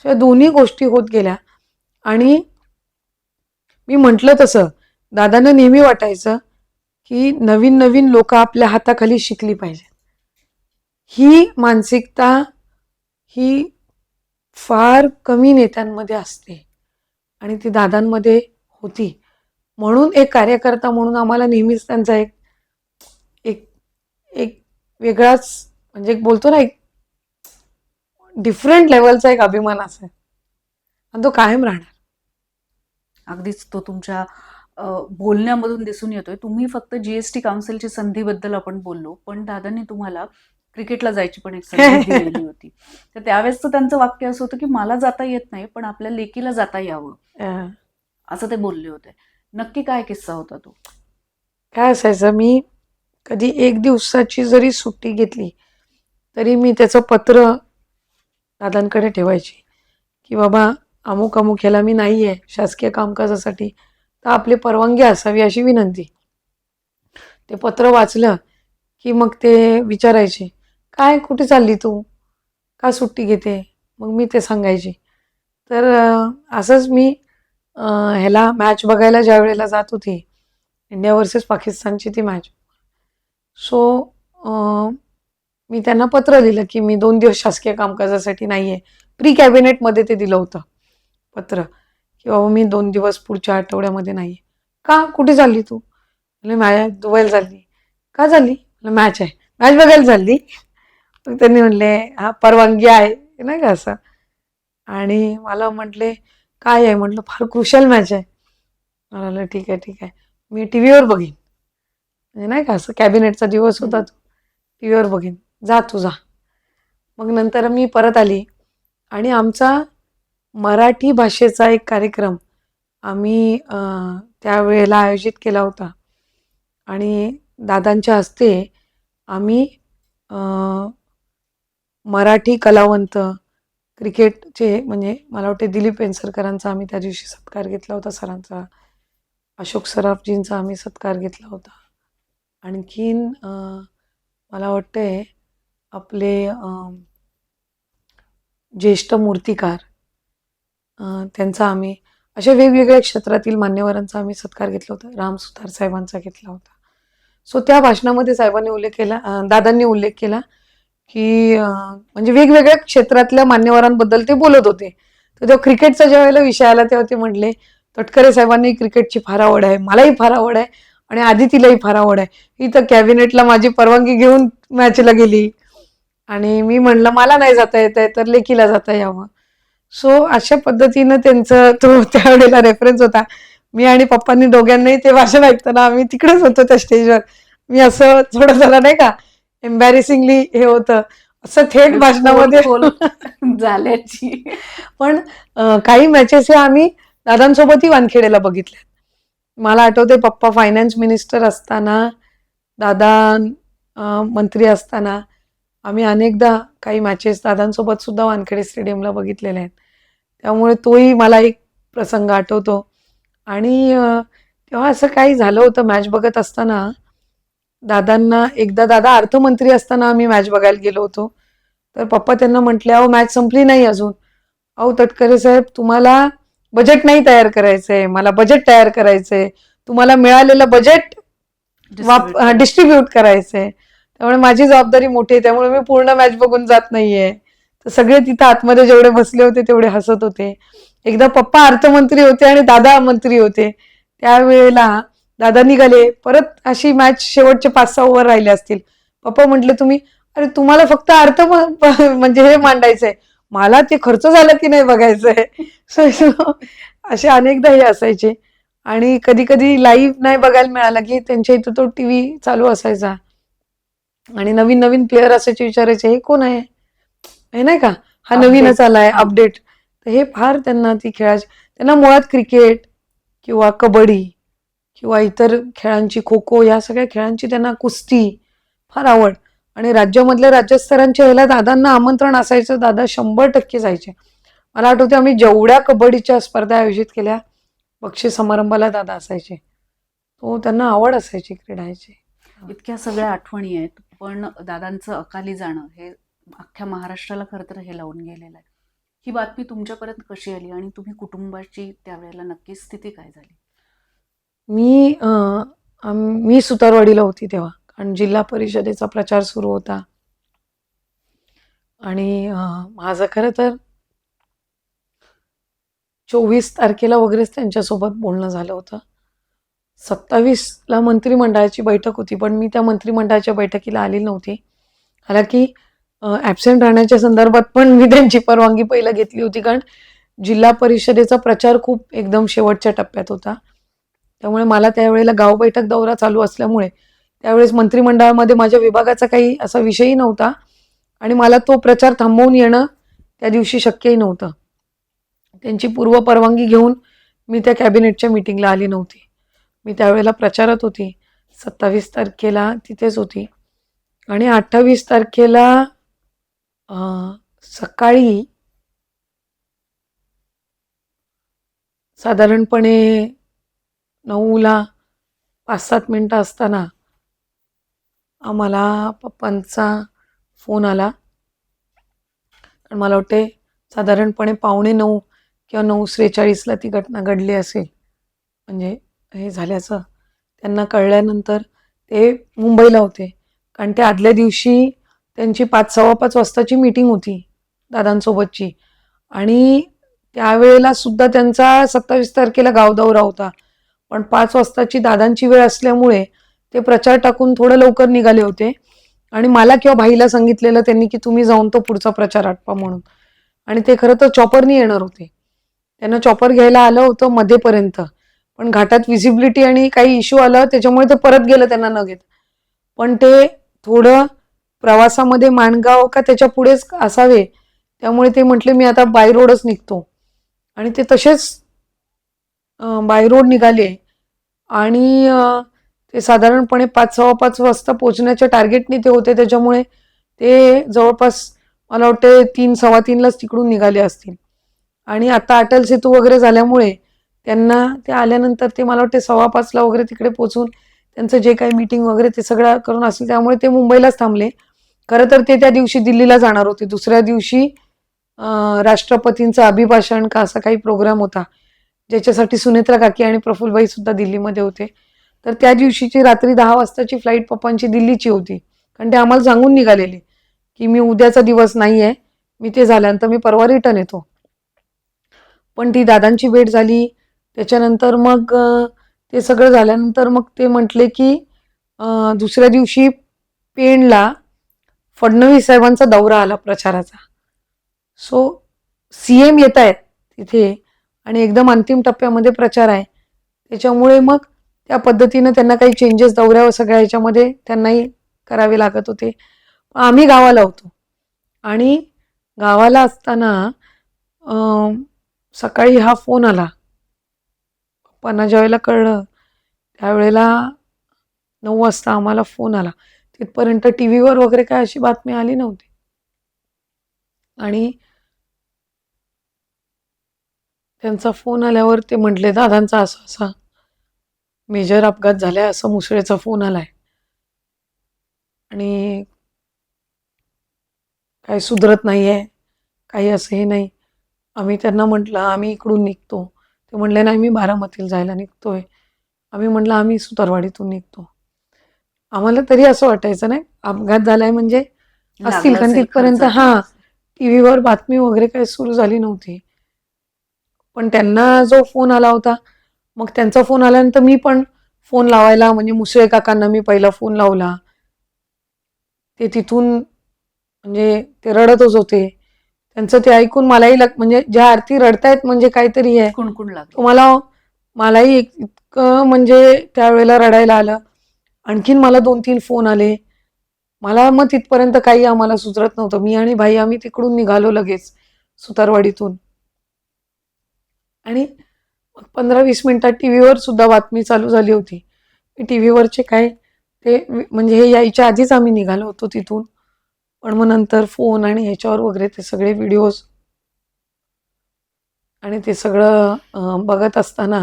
सो या दोन्ही गोष्टी होत गेल्या आणि मी म्हटलं तसं दादांना नेहमी वाटायचं की नवीन नवीन लोक आपल्या हाताखाली शिकली पाहिजेत. ही मानसिकता ही फार कमी नेत्यांमध्ये असते आणि ती दादांमध्ये होती. म्हणून एक कार्यकर्ता म्हणून आम्हाला नेहमीच त्यांचा एक एक एक वेगळाच म्हणजे एक बोलतो ना, एक डिफरंट लेवलचा एक अभिमान असा आहे आणि तो कायम राहणार. अगदीच तो तुमच्या बोलण्यामधून दिसून येतोय. तुम्ही फक्त जीएसटी काउन्सिलची संधीबद्दल आपण बोललो, पण दादांनी तुम्हाला क्रिकेटला जायची पण एक संधी दिलेली होती. तर त्यावेळेस त्यांचं वाक्य असं होतं की मला जाता येत नाही, पण आपल्या लेकीला जाता यावं, अं, असं ते बोलले होते. नक्की काय किस्सा होता तो? काय असायचं, मी कधी एक दिवसाची जरी सुट्टी घेतली तरी मी त्याचं पत्र दादांकडे ठेवायची की बाबा अमुक अमुक ह्याला मी नाही आहे शासकीय कामकाजासाठी, तर आपली परवानगी असावी अशी विनंती. ते पत्र वाचलं की मग ते विचारायचे, काय कुठे चालली तू, का सुट्टी घेते, मग मी ते सांगायची. तर असंच मी ह्याला मॅच बघायला ज्या वेळेला जात होती, इंडिया वर्सेस पाकिस्तानची ती मॅच, सो मी त्यांना पत्र लिहिलं की मी 2 दिवस शासकीय कामकाजासाठी नाही आहे. प्री कॅबिनेटमध्ये ते दिलं होतं पत्र की बाबा मी 2 दिवस पुढच्या आठवड्यामध्ये नाही आहे. का, कुठे चालली तू, म्हणजे मॅच दुबईला चालली. का चालली, मॅच आहे, मॅच बघायला चालली. मग त्यांनी म्हणले हा परवानगी आहे नाही का असं, आणि मला म्हटले काय आहे, म्हटलं फार क्रुशल मॅच आहे. मला म्हणलं ठीक आहे ठीक आहे, मी टी व्हीवर बघीन, म्हणजे नाही का असं कॅबिनेटचा दिवस होता तो, टी व्हीवर बघीन, जा तू जा. मग नंतर मी परत आली आणि आमचा मराठी भाषेचा एक कार्यक्रम आम्ही त्यावेळेला आयोजित केला होता आणि दादांच्या हस्ते आम्ही मराठी कलावंत क्रिकेटचे, म्हणजे मला वाटते दिलीप वेंगसरकरांचा आम्ही त्या दिवशी सत्कार घेतला होता, सरांचा, अशोक सराफजींचा आम्ही सत्कार घेतला होता. आणखीन मला वाटतंय आपले ज्येष्ठ मूर्तिकार त्यांचा आम्ही, अशा वेगवेगळ्या क्षेत्रातील मान्यवरांचा आम्ही सत्कार घेतला होता. राम सुतार साहेबांचा घेतला होता. सो त्या भाषणामध्ये साहेबांनी उल्लेख केला, दादांनी उल्लेख केला की म्हणजे वेगवेगळ्या क्षेत्रातल्या मान्यवरांबद्दल ते बोलत होते. तर तेव्हा क्रिकेटचा ज्या वेळेला विषय आला तेव्हा ते म्हटले तटकरे साहेबांनी क्रिकेटची फार आवड आहे, मलाही फार आवड आहे आणि आदितीलाही फार आवड आहे. ही तर कॅबिनेटला माझी परवानगी घेऊन मॅचला गेली आणि मी म्हणलं मला नाही जाता येत आहे तर लेकीला जाता यावं. सो अशा पद्धतीनं त्यांचं तो त्यावेळेला रेफरन्स होता. मी आणि पप्पांनी दोघांनाही ते भाषण ऐकताना आम्ही तिकडेच होतो त्या स्टेजवर. मी असं थोडं जरा नाही का एम्बॅरेसिंगली हे होतं असं थेट भाषणामध्ये खोल झाल्याची. पण काही मॅचेस हे आम्ही दादांसोबतही वानखेडेला बघितल्या. मला आठवते पप्पा फायनान्स मिनिस्टर असताना, दादा मंत्री असताना आम्ही अनेकदा काही मॅचेस दादांसोबत सुद्धा वानखेडे स्टेडियमला बघितलेल्या आहेत. त्यामुळे तोही मला एक प्रसंग आठवतो. आणि तेव्हा असं काही झालं होतं मॅच बघत असताना, दादांना एकदा, दादा अर्थमंत्री असताना आम्ही मॅच बघायला गेलो होतो, तर पप्पा त्यांना म्हटले अहो मॅच संपली नाही अजून, अहो तटकरे साहेब, तुम्हाला बजेट नाही तयार करायचंय, मला बजेट तयार करायचंय, तुम्हाला मिळालेलं बजेट डिस्ट्रीब्यूट करायचं. डिस्ट्रीब्यूट करायचंय. त्यामुळे माझी जबाबदारी मोठी आहे, त्यामुळे मी पूर्ण मॅच बघून जात नाहीये. तर सगळे तिथं आतमध्ये जेवढे बसले होते तेवढे हसत होते. एकदा पप्पा अर्थमंत्री होते आणि दादा मंत्री होते. त्यावेळेला दादा निघाले, परत अशी मॅच शेवटचे 5-6 ओव्हर राहिले असतील. पप्पा म्हटले, तुम्ही अरे तुम्हाला फक्त म्हणजे हे मांडायचंय, मला ते खर्च झाला की नाही बघायचंय. So, असे अनेकदा हे असायचे. आणि कधी कधी लाईव्ह नाही बघायला मिळाला की त्यांच्या इथं तो टीव्ही चालू असायचा आणि नवीन नवीन प्लेअर असायचे, विचारायचे हे कोण आहे, हे नाही का, हा नवीनच Update. आलाय, हा. अपडेट. तर हे फार त्यांना ती खेळाची, त्यांना मुळात क्रिकेट किंवा कबड्डी किंवा इतर खेळांची, खो खो, या सगळ्या खेळांची, त्यांना कुस्ती फार आवड. आणि राज्यामधल्या राज्यस्तरांच्या ह्याला दादांना आमंत्रण असायचं, दादा 100% जायचे. मला आठवते आम्ही जेवढ्या कबड्डीच्या स्पर्धा आयोजित केल्या, बक्षीस समारंभाला दादा असायचे. तो त्यांना आवड असायची क्रीडाची. इतक्या सगळ्या आठवणी आहेत, पण दादांचं अकाली जाणं हे अख्ख्या महाराष्ट्राला खरं तर हे लावून गेलेलं आहे. ही बातमी तुमच्यापर्यंत कशी आली आणि तुम्ही कुटुंबाची त्यावेळेला नक्की स्थिती काय झाली? मी सुतारवाडीला होती तेव्हा, कारण जिल्हा परिषदेचा प्रचार सुरू होता. आणि माझं खरं तर 24 तारखेला वगैरेच त्यांच्यासोबत बोलणं झालं होतं. 27ला मंत्रिमंडळाची बैठक होती, पण मी त्या मंत्रिमंडळाच्या बैठकीला आली नव्हती. हालाकी ॲबसेंट राहण्याच्या संदर्भात पण मी त्यांची परवानगी पहिला घेतली होती, कारण जिल्हा परिषदेचा प्रचार खूप एकदम शेवटच्या टप्प्यात होता. त्यामुळे मला त्यावेळेला गाव बैठक दौरा चालू असल्यामुळे त्यावेळेस मंत्रिमंडळामध्ये माझ्या विभागाचा काही असा विषयही नव्हता आणि मला तो प्रचार थांबवून येणं त्या दिवशी शक्यही नव्हतं. त्यांची पूर्व परवानगी घेऊन मी त्या कॅबिनेटच्या मीटिंगला आली नव्हती. मी त्यावेळेला प्रचारात होती. 27 तारखेला तिथेच होती आणि 28 तारखेला सकाळी साधारणपणे 9ला 5-7 मिनटं असताना आम्हाला पप्पांचा फोन आला. कारण मला वाटते साधारणपणे 8:45 किंवा 9:43ला ती घटना घडली असेल. म्हणजे हे झाल्याचं त्यांना कळल्यानंतर ते मुंबईला होते, कारण ते आदल्या दिवशी त्यांची 5-5:15 वाजताची मीटिंग होती दादांसोबतची. आणि त्यावेळेला सुद्धा त्यांचा 27 तारखेला गाव दौरा होता, पण 5 वाजताची दादांची वेळ असल्यामुळे ते प्रचार टाकून थोडं लवकर निघाले होते. आणि मला किंवा भाईला सांगितलेलं त्यांनी की तुम्ही जाऊन तो पुढचा प्रचार आटपा म्हणून. आणि ते खरं तर चॉपरनी येणार होते. त्यांना चॉपर घ्यायला आलं होतं मध्येपर्यंत, पण घाटात व्हिजिबिलिटी आणि काही इश्यू आला, त्याच्यामुळे ते परत गेलं त्यांना न घेत. पण ते थोडं प्रवासामध्ये माणगाव का त्याच्या पुढेच असावे, त्यामुळे ते म्हटले मी आता बाय रोडच निघतो. आणि ते तसेच बाय रोड निघाले आणि ते साधारणपणे 5-5:15 वाजता पोचण्याच्या टार्गेटने ते होते, त्याच्यामुळे ते जवळपास मला वाटते 3-3:15लाच तिकडून निघाले असतील. आणि आता अटल सेतू वगैरे झाल्यामुळे त्यांना ते आल्यानंतर ते मला वाटते 4:15ला वगैरे तिकडे पोचून त्यांचं जे काही मीटिंग वगैरे ते सगळं करून असेल, त्यामुळे ते मुंबईलाच थांबले. खरं तर ते त्या दिवशी दिल्लीला जाणार होते. दुसऱ्या दिवशी राष्ट्रपतींचं अभिभाषण का असा काही प्रोग्राम होता, ज्याच्यासाठी सुनेत्रा काकी आणि प्रफुल्लबाई सुद्धा दिल्लीमध्ये होते. तर त्या दिवशीची रात्री 10 वाजताची फ्लाईट पप्पांची दिल्लीची होती, कारण ते आम्हाला सांगून निघालेले की मी उद्याचा दिवस नाही आहे, मी ते झाल्यानंतर मी परवा रिटर्न येतो. पण ती दादांची भेट झाली. त्याच्यानंतर मग ते सगळं झाल्यानंतर मग ते म्हटले की दुसऱ्या दिवशी पेणला फडणवीस साहेबांचा दौरा आला प्रचाराचा. सो CM येत आहेत तिथे आणि एकदम अंतिम टप्प्यामध्ये प्रचार आहे, त्याच्यामुळे मग त्या पद्धतीनं त्यांना काही चेंजेस दौऱ्यावर सगळ्या ह्याच्यामध्ये त्यांनाही करावे लागत होते. आम्ही गावाला होतो आणि गावाला असताना सकाळी हा फोन आला. पप्पांना ज्यावेळेला कळलं त्यावेळेला 9 वाजता आम्हाला फोन आला. तिथपर्यंत टीव्हीवर वगैरे काय अशी बातमी आली नव्हती. आणि त्यांचा फोन आल्यावर ते म्हटले दादांचा असा असा मेजर अपघात झालाय, असं मुसळेचा फोन आलाय आणि काही सुधरत नाहीये, काही असं हे नाही. आम्ही त्यांना म्हटलं, "आम्ही इकडून निघतो." ते म्हणले, "नाही, मी बारामतीला जायला निघतोय." आम्ही म्हटलं, "आम्ही सुतारवाडीतून निघतो." आम्हाला तरी असं वाटायचं नाही, अपघात झालाय म्हणजे असतील, लागलं कारण असेल, तिथपर्यंत खरचटलं हां, असेल. टीव्हीवर बातमी वगैरे काही सुरू झाली नव्हती. पण त्यांना जो फोन आला होता, मग त्यांचा फोन आल्यानंतर मी पण फोन लावायला, म्हणजे मुसळे काकांना मी पहिला फोन लावला. ते तिथून म्हणजे ते रडतच होते. त्यांचं ते ऐकून मलाही म्हणजे ज्या आरती रडतायत म्हणजे काहीतरी आहे. कुणकुण लागली. तुम्हाला मलाही इतकं म्हणजे त्यावेळेला रडायला आलं. आणखीन मला 2-3 फोन आले. मला मग तिथपर्यंत काही आम्हाला सुचत नव्हतं. मी आणि भाई आम्ही तिकडून निघालो लगेच सुतारवाडीतून. आणि 15-20 मिनिटात टीव्हीवर सुद्धा बातमी चालू झाली होती. टीव्हीवरचे काय ते म्हणजे हे यायच्या आधीच आम्ही निघालो होतो तिथून. पण मग नंतर फोन आणि ह्याच्यावर वगैरे ते सगळे व्हिडिओज आणि ते सगळं बघत असताना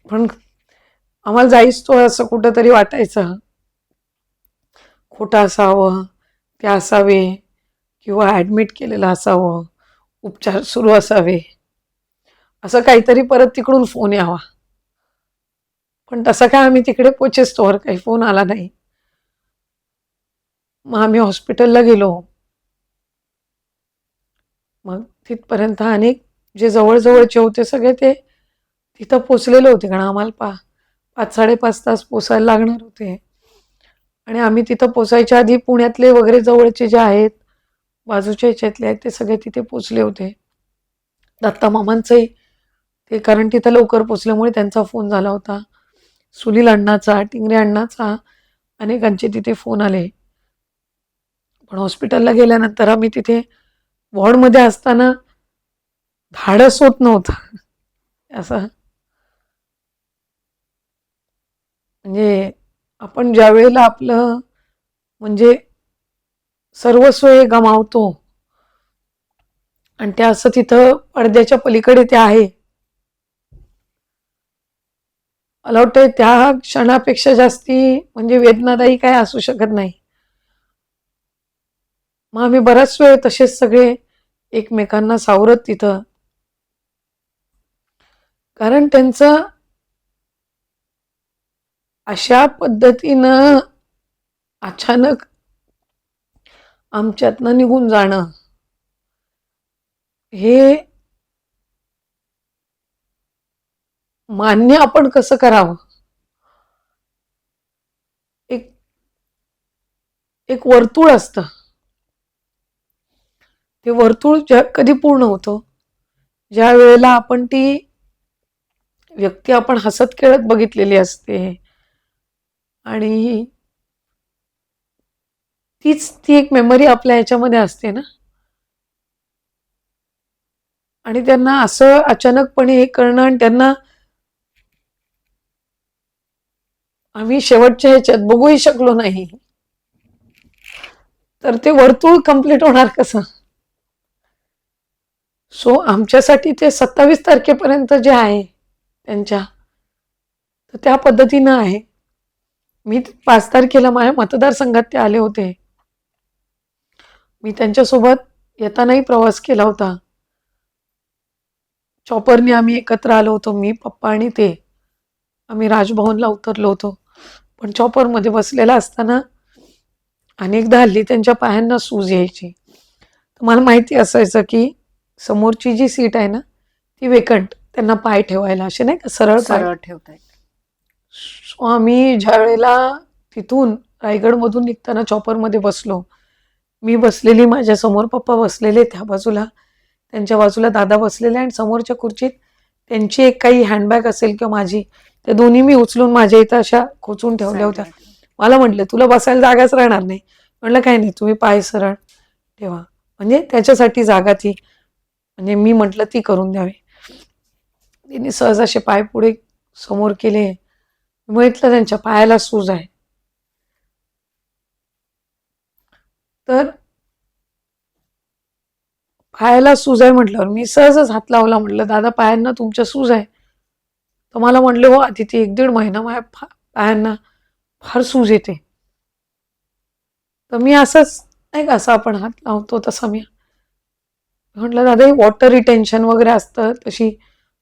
पण आम्हाला जाईच तो असं कुठंतरी वाटायचं. खोटं असावं, ते असावे किंवा ॲडमिट केलेलं असावं, उपचार सुरू असावे, असं काहीतरी परत तिकडून फोन यावा. पण तसं काय आम्ही तिकडे पोचेस्तोवर काही फोन आला नाही. मग आम्ही हॉस्पिटलला गेलो. मग तिथपर्यंत अनेक जे जवळजवळचे होते सगळे ते तिथं पोचलेले होते, कारण आम्हाला 5-5:30 तास पोचायला लागणार होते. आणि आम्ही तिथं पोचायच्या आधी पुण्यातले वगैरे जवळचे जे आहेत, बाजूच्या ह्याच्यातले आहेत, ते सगळे तिथे पोचले होते. दत्ता मामांचंही ते, कारण तिथं लवकर पोचल्यामुळे त्यांचा फोन झाला होता. सुनील अण्णाचा, टिंगरे अण्णाचा, अनेकांचे तिथे फोन आले. पण हॉस्पिटलला गेल्यानंतर आम्ही तिथे वॉर्डमध्ये असताना धाडस होत नव्हतं. असं म्हणजे आपण ज्या वेळेला आपलं म्हणजे सर्वस्व हे गमावतो आणि ते असं तिथं पडद्याच्या पलीकडे ते आहे, मला वाटतं त्या क्षणापेक्षा जास्ती म्हणजे वेदनादायी काय असू शकत नाही. मग आम्ही बराच वेळ तसेच सगळे एकमेकांना सावरत तिथं, कारण त्यांचं अशा पद्धतीनं अचानक आमच्यातनं निघून जाणं हे मान्य आपण कसं करावं. एक एक वर्तुळ असतं, ते वर्तुळ कधी पूर्ण होतं, ज्या वेळेला आपण ती व्यक्ती आपण हसत खेळत बघितलेली असते आणि तीच ती एक मेमरी आपल्या ह्याच्यामध्ये असते ना, आणि त्यांना असं अचानकपणे हे करणं आणि त्यांना आम्ही शेवटच्या ह्याच्यात बघूही शकलो नाही, तर ते वर्तुळ कंप्लीट होणार कसं. सो आमच्यासाठी ते 27 तारखेपर्यंत जे आहे त्यांच्या, तर त्या पद्धतीनं आहे. मी 5 तारखेला माझ्या मतदारसंघात ते आले होते. मी त्यांच्यासोबत येतानाही प्रवास केला होता. चॉपरने आम्ही एकत्र आलो होतो, मी, पप्पा आणि ते. आम्ही राजभवनला उतरलो होतो. पण चॉपरमध्ये बसलेला असताना अनेकदा हल्ली त्यांच्या पायांना सूज यायची. तर मला माहिती असायचं की समोरची जी सीट आहे ना ती वेकंट, त्यांना पाय ठेवायला असे नाही का सरळ पाय. सरळ ठेवता येईल. सो आम्ही ज्या वेळेला तिथून रायगडमधून निघताना चॉपरमध्ये बसलो, मी बसलेली, माझ्या समोर पप्पा बसलेले त्या बाजूला, त्यांच्या बाजूला दादा बसलेले आणि समोरच्या खुर्चीत त्यांची एक काही हँडबॅग असेल किंवा माझी, त्या दोन्ही मी उचलून माझ्या इथं अशा खोचून ठेवल्या होत्या. साईडला ठेवून. मला म्हटले, "तुला बसायला जागाच राहणार नाही." म्हटलं, "काही नाही, तुम्ही पाय सरळ ठेवा." म्हणजे त्याच्यासाठी जागा ती, म्हणजे मी म्हटलं ती करून द्यावी. तिने सहज असे पाय पुढे समोर केले. बघितलं त्यांच्या पायाला सूज आहे. तर पायाला सूज आहे म्हटल्यावर मी सहजच हात लावला, म्हटलं, "दादा, पायांना तुमच्या सूज आहे?" तर मला म्हटले, "हो अतिथी, 1-1.5 महिना माझ्या पायांना फार सूज येते." तर मी असंच नाही का, असं आपण हात लावतो तसं मी म्हटलं दादा हे वॉटर रिटेन्शन वगैरे असतं तशी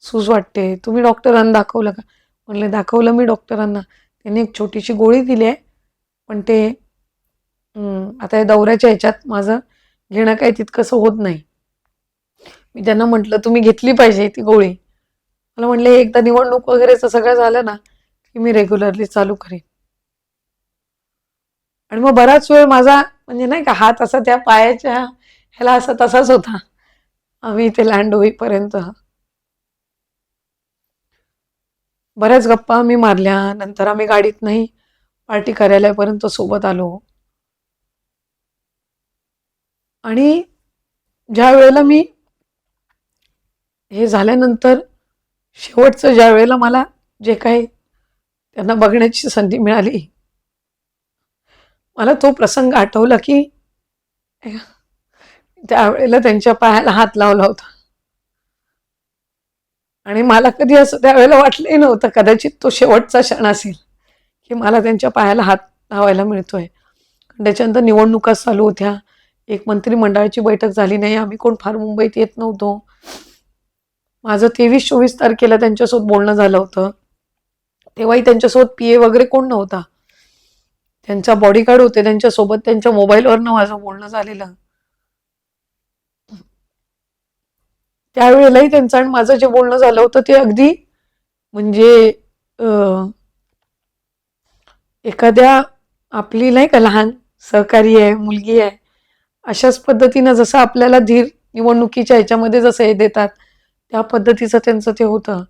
सूज वाटते, तुम्ही डॉक्टरांना दाखवलं का? म्हणले दाखवलं मी डॉक्टरांना, त्यांनी एक छोटीशी गोळी दिली आहे, पण ते आता या दौऱ्याच्या ह्याच्यात माझं घेणं काही तितकंसं होत नाही. मी त्यांना म्हटलं तुम्ही घेतली पाहिजे ती गोळी. मला म्हणले एकदा निवडणूक वगैरेचं सगळं झालं ना की मी रेग्युलरली चालू करेन. आणि मग बराच वेळ माझा म्हणजे नाही का हात असा त्या पायाच्या ह्याला असा तसाच होता आम्ही इथे लँड होईपर्यंत. बऱ्याच गप्पा आम्ही मारल्या. नंतर आम्ही गाडीत नाही पार्टी कार्यालयापर्यंत सोबत आलो. आणि ज्या वेळेला मी हे झाल्यानंतर शेवटचं ज्या वेळेला मला जे काही त्यांना बघण्याची संधी मिळाली, मला तो प्रसंग आठवला की त्यावेळेला त्यांच्या पायाला हात लावला होता. आणि मला कधी असं त्यावेळेला वाटलंही नव्हतं कदाचित तो शेवटचा क्षण असेल की मला त्यांच्या पायाला हात लावायला मिळतोय. त्याच्यानंतर निवडणुका चालू होत्या, एक मंत्रिमंडळाची बैठक झाली नाही, आम्ही कोण फार मुंबईत येत नव्हतो. माझं 23-24 तारखेला त्यांच्यासोबत बोलणं झालं होतं. तेव्हाही त्यांच्यासोबत PA वगैरे कोण नव्हता, त्यांचा बॉडीगार्ड होते त्यांच्यासोबत, त्यांच्या मोबाईलवरनं माझं बोलणं झालेलं. त्यावेळेलाही त्यांचं आणि माझं जे बोलणं झालं होतं ते अगदी म्हणजे एखाद्या आपली नाही का लहान सहकारी आहे, मुलगी आहे, अशाच पद्धतीनं जसं आपल्याला धीर निवडणुकीच्या ह्याच्यामध्ये जसं हे देतात त्या पद्धतीचं त्यांचं ते होतं.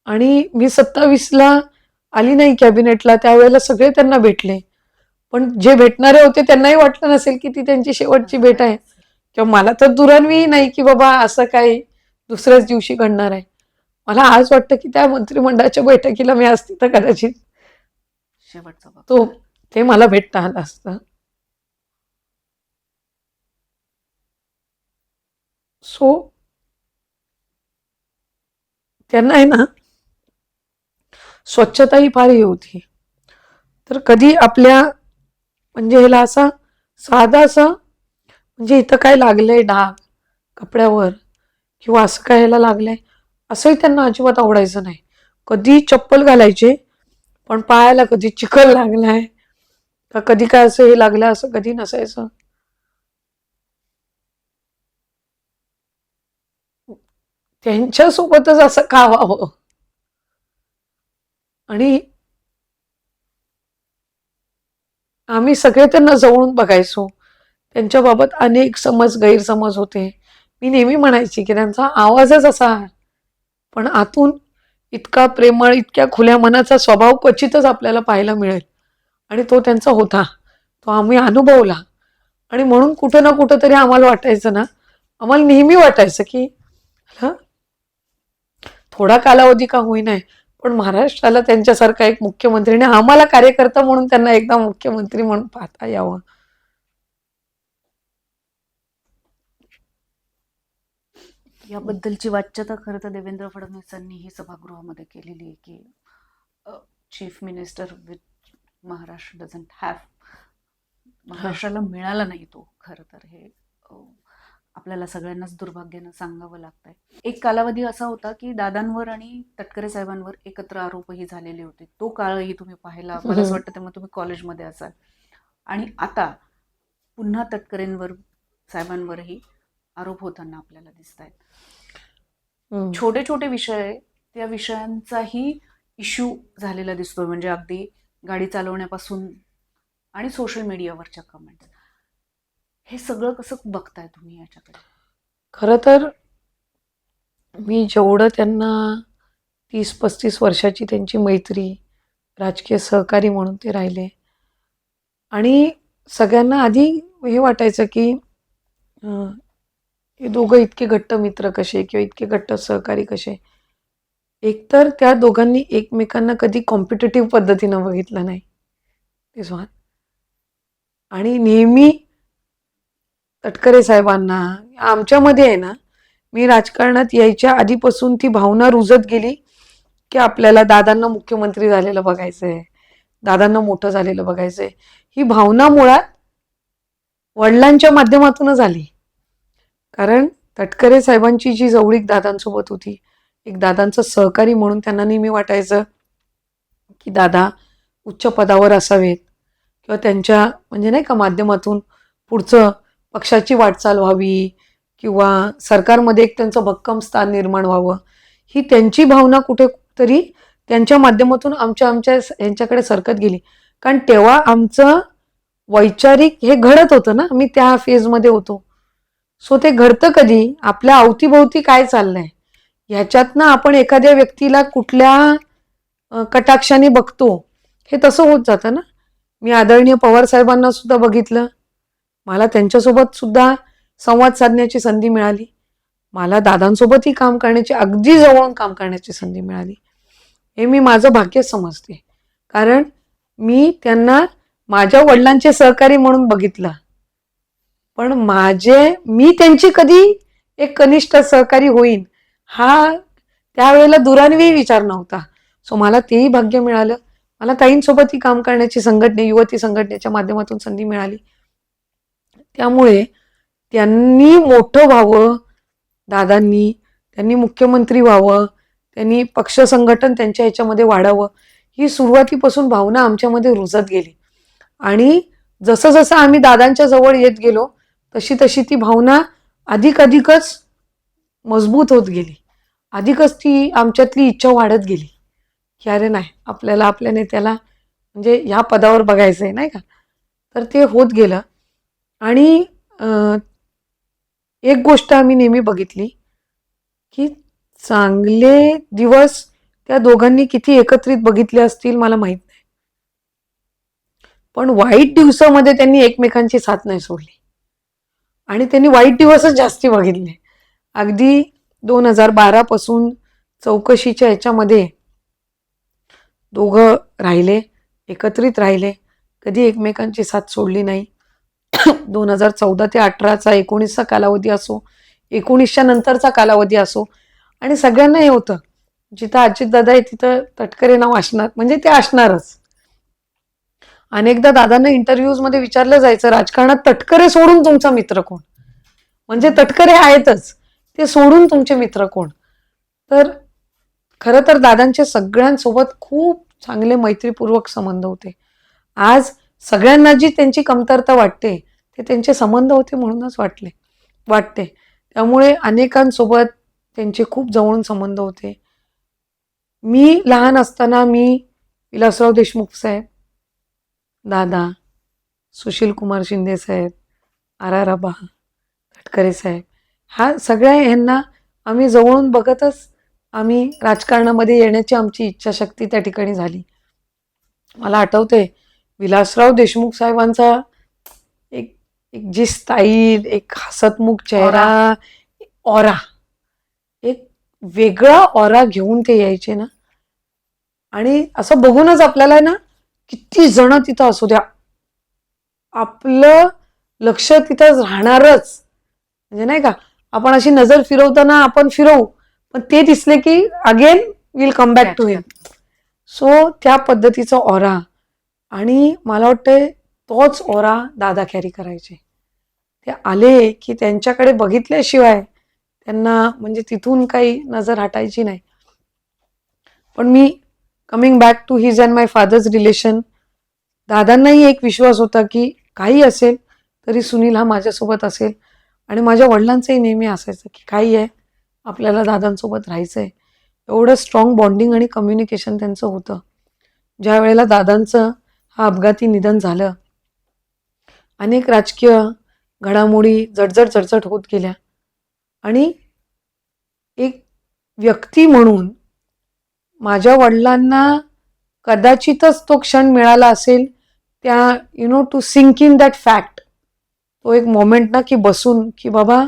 आणि मी 27ला आली नाही कॅबिनेटला, त्यावेळेला सगळे त्यांना भेटले, पण जे भेटणारे होते त्यांनाही वाटलं नसेल की ती त्यांची शेवटची भेट आहे, किंवा मला तर दुरान्वी नाही की बाबा असं काही दुसऱ्याच दिवशी घडणार आहे. मला आज वाटतं की त्या मंत्रिमंडळाच्या बैठकीला मी असती तर कदाचित शेवटचा बघ तो ते मला भेटता आलं असतं. सो त्यांना आहे ना स्वच्छता ही फार हे होती. तर कधी आपल्या म्हणजे ह्याला असा साधा असं म्हणजे इथं काय लागलंय डाग कपड्यावर किंवा असं काय ह्याला लागलंय असंही त्यांना अजिबात आवडायचं नाही. कधी चप्पल घालायचे पण पायाला कधी चिखल लागलाय का कधी काय असं हे लागलं असं कधी नसायचं. त्यांच्यासोबतच असं का व्हावं. आणि आम्ही सगळे त्यांना जवळून बघायचो. त्यांच्याबाबत अनेक गैरसमज होते. मी नेहमी म्हणायची की त्यांचा आवाजच असा, पण आतून इतका प्रेमळ, इतक्या खुल्या मनाचा स्वभाव क्वचितच आपल्याला पाहायला मिळेल. आणि तो त्यांचा होता, तो आम्ही अनुभवला. आणि म्हणून कुठं ना कुठं तरी आम्हाला वाटायचं ना, आम्हाला नेहमी वाटायचं की थोडा कालावधी का होईना पण महाराष्ट्राला त्यांच्यासारखा एक मुख्यमंत्री आणि आम्हाला कार्यकर्ता म्हणून त्यांना एकदा मुख्यमंत्री म्हणून पाहता यावं. याबद्दलची वाच्यता खरं तर देवेंद्र फडणवीसांनीही सभागृहामध्ये केलेली आहे की chief minister with Maharashtra doesn't have, महाराष्ट्राला मिळाला नाही तो. खरं तर हे आपल्याला सगळ्यांनाच दुर्भाग्यानं सांगावं लागतंय. एक कालावधी असा होता की दादांवर आणि तटकरे साहेबांवर एकत्र आरोपही झालेले होते. तो काळही तुम्ही पाहिला, मला असं वाटतं तेव्हा तुम्ही कॉलेजमध्ये असाल. आणि आता पुन्हा तटकरेंवर साहेबांवरही आरोप होताना आपल्याला दिसत आहेत. छोटे छोटे विषय, त्या विषयांचाही इश्यू झालेला दिसतोय. म्हणजे अगदी गाडी चालवण्यापासून आणि सोशल मीडियावरच्या कमेंट, हे सगळं कसं बघताय तुम्ही याच्याकडे? खरं तर मी जेवढं त्यांना 30-35 वर्षाची त्यांची मैत्री, राजकीय सहकारी म्हणून ते राहिले. आणि सगळ्यांना आधी हे वाटायचं की हे दोघं इतके घट्ट मित्र कसे किंवा इतके घट्ट सहकारी कसे. एकतर त्या दोघांनी एकमेकांना कधी कॉम्पिटेटिव्ह पद्धतीनं बघितलं नाही, दिस वन. आणि नेहमी तटकरे साहेबांना आमच्यामध्ये आहे ना, मी राजकारणात यायच्या आधीपासून ती भावना रुजत गेली की आपल्याला दादांना मुख्यमंत्री झालेलं बघायचंय, दादांना मोठं झालेलं बघायचंय. ही भावना मुळात वडिलांच्या माध्यमातूनच आली. कारण तटकरे साहेबांची जी जवळीक दादांसोबत होती, एक दादांचं सहकारी म्हणून त्यांना नेहमी वाटायचं की दादा उच्च पदावर असावेत किंवा त्यांच्या म्हणजे नाही का माध्यमातून पुढचं पक्षाची वाटचाल व्हावी किंवा सरकारमध्ये एक त्यांचं भक्कम स्थान निर्माण व्हावं, ही त्यांची भावना कुठेतरी त्यांच्या माध्यमातून आमच्या यांच्याकडे सरकत गेली. कारण तेव्हा आमचं वैचारिक हे घडत होतं ना, मी त्या फेजमध्ये होतो. सो ते घडतं कधी आपल्या अवतीभोवती काय चाललंय ह्याच्यातनं आपण एखाद्या व्यक्तीला कुठल्या कटाक्षाने बघतो हे तसं होत जातं ना. मी आदरणीय पवार साहेबांना सुद्धा बघितलं, मला त्यांच्यासोबत सुद्धा संवाद साधण्याची संधी मिळाली, मला दादांसोबतही काम करण्याची अगदी जवळून काम करण्याची संधी मिळाली. हे मी माझं भाग्य समजते, कारण मी त्यांना माझ्या वडिलांचे सहकारी म्हणून बघितलं, पण मी त्यांची कधी एक कनिष्ठ सहकारी होईन हा त्यावेळेला दुरान्वी विचार नव्हता. सो मला तेही भाग्य मिळालं. मला ताईंसोबतही काम करण्याची युवती संघटनेच्या माध्यमातून संधी मिळाली. त्यामुळे त्यांनी मोठं व्हावं, त्यांनी मुख्यमंत्री व्हावं, त्यांनी पक्ष संघटन त्यांच्या ह्याच्यामध्ये वाढावं, ही सुरुवातीपासून भावना आमच्यामध्ये रुजत गेली. आणि जसं जसं आम्ही दादांच्या जवळ येत गेलो तशी तशी ती भावना अधिकच मजबूत होत गेली, अधिकच ती आमच्यातली इच्छा वाढत गेली की अरे नाही, आपल्याला आपल्या नेत्याला म्हणजे ह्या पदावर बघायचं आहे नाही का. तर ते होत गेलं. आणि एक गोष्ट आम्ही नेहमी बघितली की चांगले दिवस त्या दोघांनी किती एकत्रित बघितले असतील मला माहीत नाही, पण वाईट दिवसामध्ये त्यांनी एकमेकांची साथ नाही सोडली आणि त्यांनी वाईट दिवसच जास्ती बघितले. अगदी 2012 पासून चौकशीच्या ह्याच्यामध्ये दोघं राहिले, एकत्रित राहिले, कधी एकमेकांची साथ सोडली नाही. 2014 ते 18चा 19चा कालावधी असो, 19च्या नंतरचा कालावधी असो, आणि सगळ्यांना हे होतं जिथं अजितदादा आहे तिथं तटकरे नाव असणार, म्हणजे ते असणारच. अनेकदा दादांना इंटरव्ह्यूजमध्ये विचारलं जायचं, राजकारणात तटकरे सोडून तुमचा मित्र कोण, म्हणजे तटकरे आहेतच, ते सोडून तुमचे मित्र कोण. तर खरं तर दादांचे सगळ्यांसोबत खूप चांगले मैत्रीपूर्वक संबंध होते. आज सगळ्यांना जी त्यांची कमतरता वाटते ते त्यांचे संबंध होते म्हणूनच वाटते. त्यामुळे अनेकांसोबत त्यांचे खूप जवळून संबंध होते. मी लहान असताना विलासराव देशमुख साहेब, दादा, सुशील कुमार शिंदे साहेब, RR आबा, तटकरे साहेब, ह्या सगळ्या ह्यांना आम्ही जवळून बघतच आम्ही राजकारणामध्ये येण्याची आमची इच्छाशक्ती त्या ठिकाणी झाली. मला आठवते विलासराव देशमुख साहेबांचा एक एक जी स्टाईल, एक हसतमुख चेहरा, ऑरा, एक वेगळा ऑरा घेऊन ते यायचे ना. आणि असं बघूनच आपल्याला ना किती जण तिथं असू द्या आपलं लक्ष तिथं राहणारच. म्हणजे नाही का, आपण अशी नजर फिरवताना आपण फिरवू, पण ते दिसले की again will come back to him. So त्या पद्धतीचा ऑरा, आणि मला वाटतं तोच ऑरा दादा कॅरी करायचे. ते आले की त्यांच्याकडे बघितल्याशिवाय त्यांना म्हणजे तिथून काही नजर हटायची नाही. पण मी coming back to his and my father's relation, दादांनाही एक विश्वास होता की काही असेल तरी सुनील हा माझ्यासोबत असेल. आणि माझ्या वडिलांचंही नेहमी असायचं की काही आहे, आपल्याला दादांसोबत राहायचं आहे. एवढं स्ट्रॉंग बॉन्डिंग आणि कम्युनिकेशन त्यांचं होतं. ज्या वेळेला दादांचं हा अपघाती निधन झालं, अनेक राजकीय घडामोडी जडजड होत गेल्या, आणि एक व्यक्ती म्हणून माझ्या वडिलांना कदाचितच तो क्षण मिळाला असेल त्या to sink in that fact, तो एक मोमेंट ना की बसून की बाबा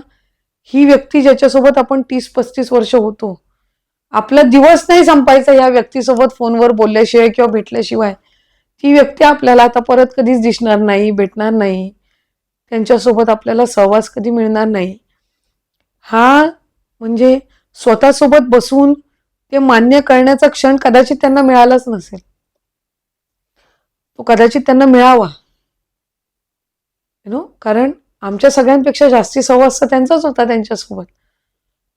ही व्यक्ती ज्याच्यासोबत आपण 30-35 वर्ष होतो, आपला दिवस नाही संपायचा या व्यक्तीसोबत फोनवर बोलल्याशिवाय किंवा भेटल्याशिवाय. ती व्यक्ती आपल्याला आता परत कधीच दिसणार नाही, भेटणार नाही, त्यांच्यासोबत आपल्याला सहवास कधी मिळणार नाही. हा म्हणजे स्वतःसोबत बसून ते मान्य करण्याचा क्षण कदाचित त्यांना मिळालाच नसेल, तो कदाचित त्यांना मिळावा. कारण आमच्या सगळ्यांपेक्षा जास्ती सहवास तर त्यांचाच होता त्यांच्यासोबत.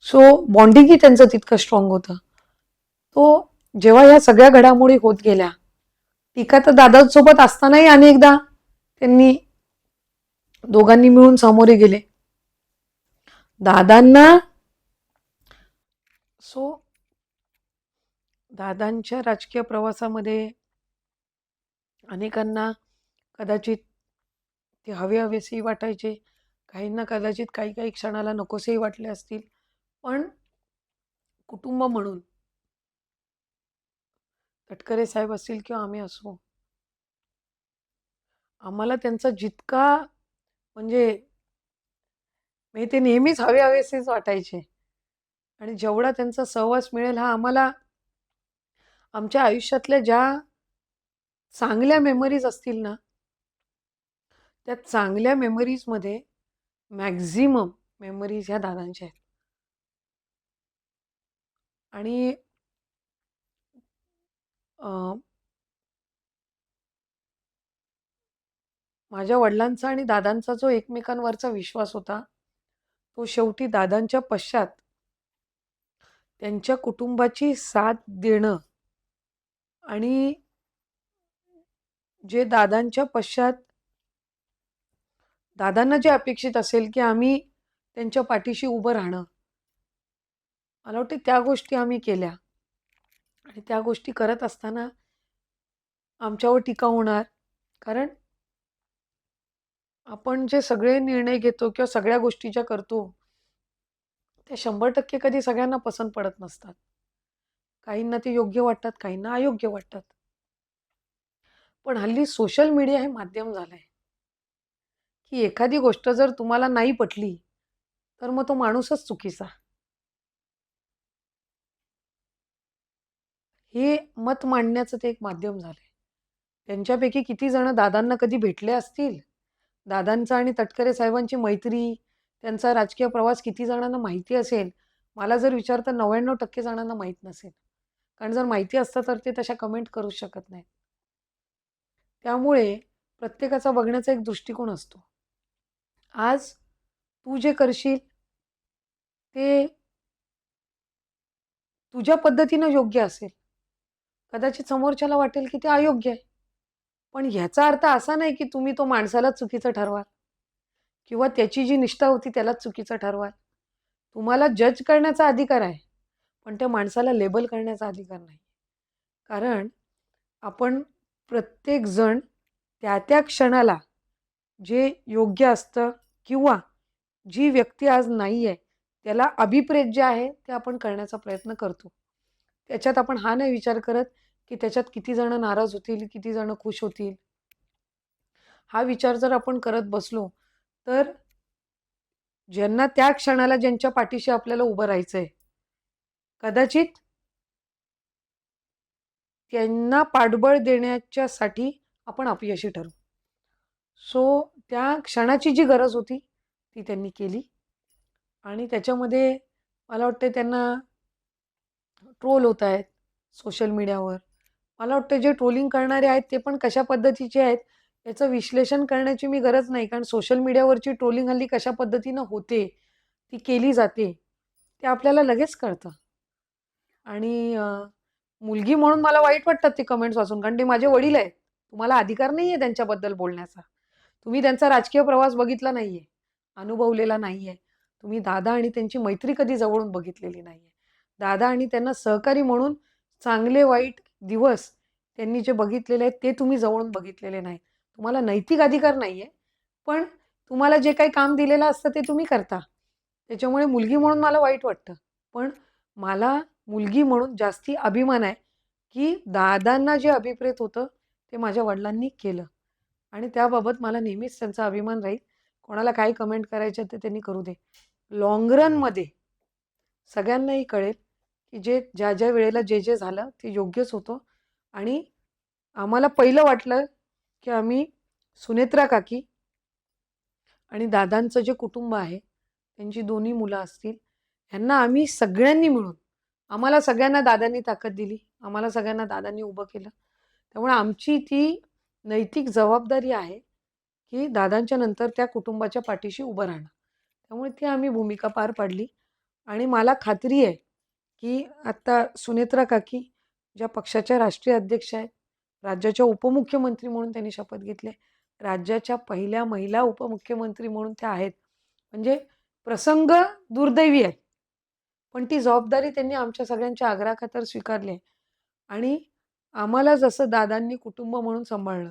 सो बॉन्डिंगही त्यांचं तितकं स्ट्रॉंग होतं. तो जेव्हा ह्या सगळ्या घडामोडी होत गेल्या, टीका तर दादांसोबत असतानाही अनेकदा त्यांनी दोघांनी मिळून सामोरे गेले. दादांना दादांच्या राजकीय प्रवासामध्ये अनेकांना कदाचित ते हवेहवेसेही वाटायचे, काहींना कदाचित काही काही क्षणाला नकोसेही वाटले असतील. पण कुटुंब म्हणून तटकरे साहेब असतील किंवा आम्ही असो, आम्हाला त्यांचा जितका म्हणजे ते नेहमीच हवेहवेसेच वाटायचे. आणि जेवढा त्यांचा सहवास मिळेल हा आम्हाला आमच्या आयुष्यातल्या ज्या चांगल्या मेमरीज असतील ना, त्या चांगल्या मेमरीजमध्ये मॅक्झिमम मेमरीज ह्या दादांच्या आहेत. आणि माझ्या वडिलांचा आणि दादांचा जो एकमेकांवरचा विश्वास होता, तो शेवटी दादांच्या पश्चात त्यांच्या कुटुंबाची साथ देणं आणि जे दादांच्या पश्चात दादांना जे अपेक्षित असेल की आम्ही त्यांच्या पाठीशी उभं राहणं, मला वाटते त्या गोष्टी आम्ही केल्या. आणि त्या गोष्टी करत असताना आमच्यावर टीका होणार, कारण आपण जे सगळे निर्णय घेतो किंवा सगळ्या गोष्टी ज्या करतो त्या 100% कधी सगळ्यांना पसंत पडत नसतात. काहींना ते योग्य वाटतात, काहींना अयोग्य वाटतात. पण हल्ली सोशल मीडिया हे माध्यम झालंय, की एखादी गोष्ट जर तुम्हाला नाही पटली, तर मग तो माणूसच चुकीचा. हे मत मांडण्याचं ते एक माध्यम झालंय. त्यांच्यापैकी किती जण दादांना कधी भेटले असतील? दादांचा आणि तटकरे साहेबांची मैत्री, त्यांचा राजकीय प्रवास किती जणांना माहिती असेल? मला जर विचारतं 99% जणांना माहीत नसेल. कारण जर माहिती असतं तर ते तशा कमेंट करू शकत नाहीत. त्यामुळे प्रत्येकाचा बघण्याचा एक दृष्टिकोन असतो. आज तू जे करशील ते तुझ्या पद्धतीनं योग्य असेल. कदाचित समोरच्याला वाटेल की ते अयोग्य आहे. पण ह्याचा अर्थ असा नाही की तुम्ही तो माणसालाच चुकीचं ठरवाल किंवा त्याची जी निष्ठा होती त्यालाच चुकीचं ठरवाल. तुम्हाला जज करण्याचा अधिकार आहे, पण त्या माणसाला लेबल करण्याचा अधिकार नाही. कारण आपण प्रत्येकजण त्या त्या क्षणाला जे योग्य असतं किंवा जी व्यक्ती आज नाही आहे त्याला अभिप्रेत जे आहे ते आपण करण्याचा प्रयत्न करतो. त्याच्यात आपण हा नाही विचार करत की त्याच्यात किती जण नाराज होतील, किती जण खुश होतील. हा विचार जर आपण करत बसलो तर ज्यांना त्या क्षणाला ज्यांच्या पाठीशी आपल्याला उभं राहायचंय, कदाचित त्यांना पाठबळ देण्याच्यासाठी आपण अपयशी ठरू. सो त्या क्षणाची जी गरज होती ती त्यांनी केली. आणि त्याच्यामध्ये मला वाटतं त्यांना ट्रोल होत आहेत सोशल मीडियावर. मला वाटतं जे ट्रोलिंग करणारे आहेत ते पण कशा पद्धतीचे आहेत याचं विश्लेषण करण्याची मी गरज नाही. कारण सोशल मीडियावरची ट्रोलिंग हल्ली कशा पद्धतीनं होते, ती केली जाते, ते आपल्याला लगेच कळतं. आणि मुलगी म्हणून मला वाईट वाटतात ते कमेंट्स वाचून, कारण ते माझे वडील आहेत. तुम्हाला अधिकार नाही आहे त्यांच्याबद्दल बोलण्याचा. तुम्ही त्यांचा राजकीय प्रवास बघितला नाही आहे, अनुभवलेला नाही आहे. तुम्ही दादा आणि त्यांची मैत्री कधी जवळून बघितलेली नाही आहे. दादा आणि त्यांना सहकारी म्हणून चांगले वाईट दिवस त्यांनी जे बघितलेले आहेत ते तुम्ही जवळून बघितलेले नाही. तुम्हाला नैतिक अधिकार नाही आहे, पण तुम्हाला जे काही काम दिलेलं असतं ते तुम्ही करता. त्याच्यामुळे मुलगी म्हणून मला वाईट वाटतं. पण मला मुलगी म्हणून जास्ती अभिमान आहे, की दादांना जे अभिप्रेत होतं ते माझ्या वडिलांनी केलं. आणि त्याबाबत मला नेहमीच त्यांचा अभिमान राहील. कोणाला काय कमेंट करायचे ते त्यांनी करू दे. लाँग रनमध्ये सगळ्यांनाही कळेल, की जे ज्या वेळेला जे झालं ते योग्यच होतं. आणि आम्हाला पहिलं वाटलं, की आम्ही सुनेत्रा काकी आणि दादांचं जे कुटुंब आहे, त्यांची दोन्ही मुलं असतील, ह्यांना आम्ही सगळ्यांनी मिळून आम्हाला सगळ्यांना दादांनी ताकद दिली. आम्हाला सगळ्यांना दादांनी उभं केलं. त्यामुळे आमची ती नैतिक जबाबदारी आहे, की दादांच्या नंतर त्या कुटुंबाच्या पाठीशी उभं राहणं. त्यामुळे ती आम्ही भूमिका पार पाडली आणि मला खात्री आहे, की आता सुनेत्रा काकी ज्या पक्षाच्या राष्ट्रीय अध्यक्ष आहेत, राज्याच्या उपमुख्यमंत्री म्हणून त्यांनी शपथ घेतली आहे. राज्याच्या पहिल्या महिला उपमुख्यमंत्री म्हणून त्या आहेत. म्हणजे प्रसंग दुर्दैवी आहेत. पण ती जबाबदारी त्यांनी आमच्या सगळ्यांच्या आग्रहाखातर स्वीकारली आहे. आणि आम्हाला जसं दादांनी कुटुंब म्हणून सांभाळलं,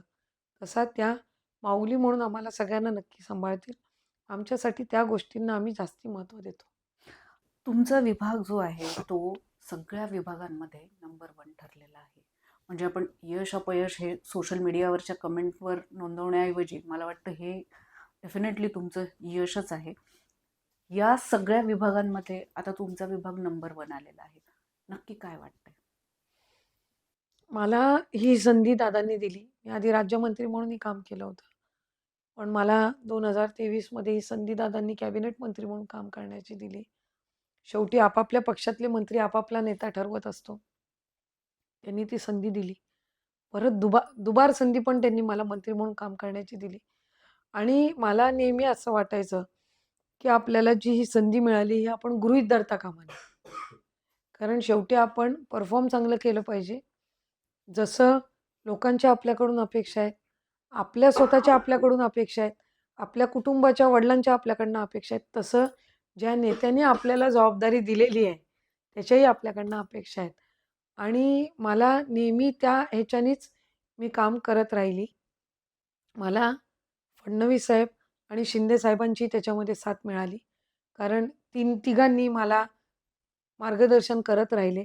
तसा त्या माऊली म्हणून आम्हाला सगळ्यांना नक्की सांभाळतील. आमच्यासाठी त्या गोष्टींना आम्ही जास्ती महत्त्व देतो. तुमचा विभाग जो आहे तो सगळ्या विभागांमध्ये नंबर 1 ठरलेला आहे. म्हणजे आपण यश अपयश हे सोशल मीडियावरच्या कमेंटवर नोंदवण्याऐवजी मला वाटतं हे डेफिनेटली तुमचं यशच आहे. या सगळ्या विभागांमध्ये आता तुमचा विभाग नंबर 1 आलेला आहे. नक्की काय वाटतंय? मला ही संधी दादांनी दिली. मी आधी राज्यमंत्री म्हणूनही काम केलं होतं. पण मला 2023 मध्ये ही संधी दादांनी कॅबिनेट मंत्री म्हणून काम करण्याची दिली. शेवटी आपापल्या पक्षातले मंत्री आपापला नेता ठरवत असतो. त्यांनी ती संधी दिली. परत दुबार संधी पण त्यांनी मला मंत्री म्हणून काम करण्याची दिली. आणि मला नेहमी असं वाटायचं, की आपल्याला जी ही संधी मिळाली ही आपण गृहीत धरता कामा नये. कारण शेवटी आपण परफॉर्म चांगलं केलं पाहिजे. जसं लोकांच्या आपल्याकडून अपेक्षा आहेत, आपल्या स्वतःच्या आपल्याकडून अपेक्षा आहेत, आपल्या कुटुंबाच्या वडिलांच्या आपल्याकडनं अपेक्षा आहेत, तसं ज्या नेत्याने आपल्याला जबाबदारी दिलेली आहे, त्याच्याही आपल्याकडनं अपेक्षा आहेत. आणि मला नेहमी त्या ह्याच्यानीच मी काम करत राहिली. मला फडणवीस साहेब आणि शिंदे साहेबांची त्याच्यामध्ये साथ मिळाली. कारण तिघांनी मला मार्गदर्शन करत राहिले.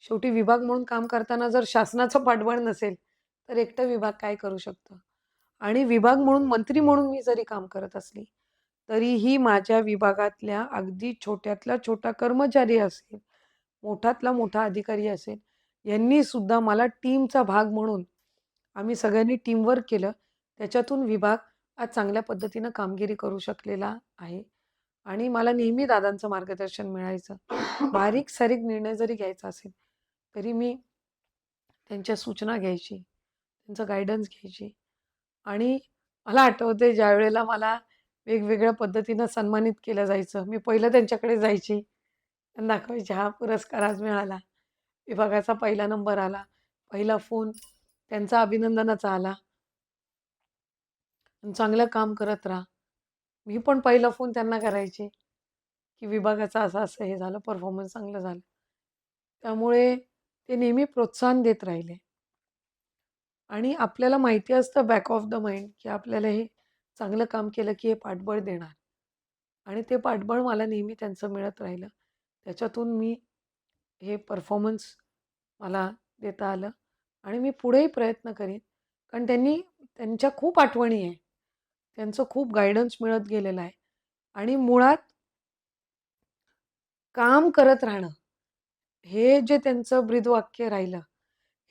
शेवटी विभाग म्हणून काम करताना जर शासनाचं पाठबळ नसेल, तर एकटं विभाग काय करू शकतं? आणि विभाग म्हणून मंत्री म्हणून मी जरी काम करत असली, तरीही माझ्या विभागातल्या अगदी छोट्यातला छोटा कर्मचारी असेल, मोठातला मोठा अधिकारी असेल, यांनी सुद्धा मला टीमचा भाग म्हणून आम्ही सगळ्यांनी टीमवर्क केलं. त्याच्यातून विभाग आज चांगल्या पद्धतीनं कामगिरी करू शकलेला आहे. आणि मला नेहमी दादांचं मार्गदर्शन मिळायचं. बारीक-सारीक निर्णय जरी घ्यायचा असेल, तरी मी त्यांच्या सूचना घ्यायची, त्यांचं गाईडन्स घ्यायची. आणि मला आठवतंय ज्यावेळेला मला वेगवेगळ्या पद्धतीनं सन्मानित केलं जायचं, मी पहिलं त्यांच्याकडे जायची. त्यांना दाखवायची, हा पुरस्कार आज मिळाला. विभागाचा पहिला नंबर आला. पहिला फोन त्यांचा अभिनंदनाचा आला. आणि चांगलं काम करत राहा. मी पण पहिला फोन त्यांना करायचे, की विभागाचं असं-असं हे झालं, परफॉर्मन्स चांगलं झालं. त्यामुळे ते नेहमी प्रोत्साहन देत राहिले. आणि आपल्याला माहिती असतं बॅक ऑफ द माइंड, की आपल्याला हे चांगलं काम केलं, की हे पाठबळ देणार. आणि ते पाठबळ मला नेहमी त्यांचं मिळत राहिलं. त्याच्यातून मी हे परफॉर्मन्स मला देता आलं आणि मी पुढेही प्रयत्न करीन. कारण त्यांच्या खूप आठवणी आहे. त्यांचं खूप गाईडन्स मिळत गेलेलं आहे. आणि मुळात काम करत राहणं, हे जे त्यांचं ब्रीदवाक्य राहिलं,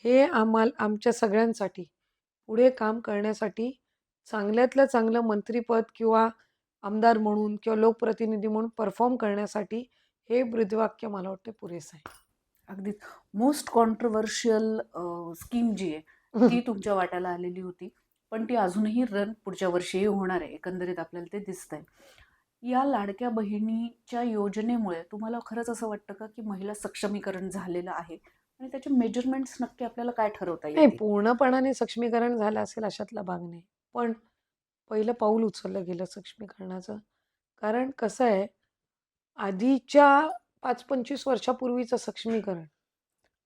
हे आमच्या सगळ्यांसाठी पुढे काम करण्यासाठी चांगल्यातलं चांगलं मंत्रिपद किंवा आमदार म्हणून किंवा लोकप्रतिनिधी म्हणून परफॉर्म करण्यासाठी हे ब्रीदवाक्य मला वाटतं पुरेसं आहे. अगदीच. मोस्ट कॉन्ट्रोव्हर्शियल स्कीम जी आहे, ती तुमच्या वाट्याला आलेली होती. पण ती अजूनही रन पुढच्या वर्षीही होणार आहे. एकंदरीत आपल्याला ते दिसतंय. या लाडक्या बहिणीच्या योजनेमुळे तुम्हाला खरंच असं वाटतं का, की महिला सक्षमीकरण झालेलं आहे? आणि त्याचे मेजरमेंट्स नक्की आपल्याला काय ठरवता नाही, येतील? पूर्णपणाने सक्षमीकरण झालं असेल अशातला भाग नाही. पण पहिलं पाऊल उचललं गेलं सक्षमीकरणाचं. कारण कसं आहे, आधीच्या 5-25 वर्षापूर्वीचं सक्षमीकरण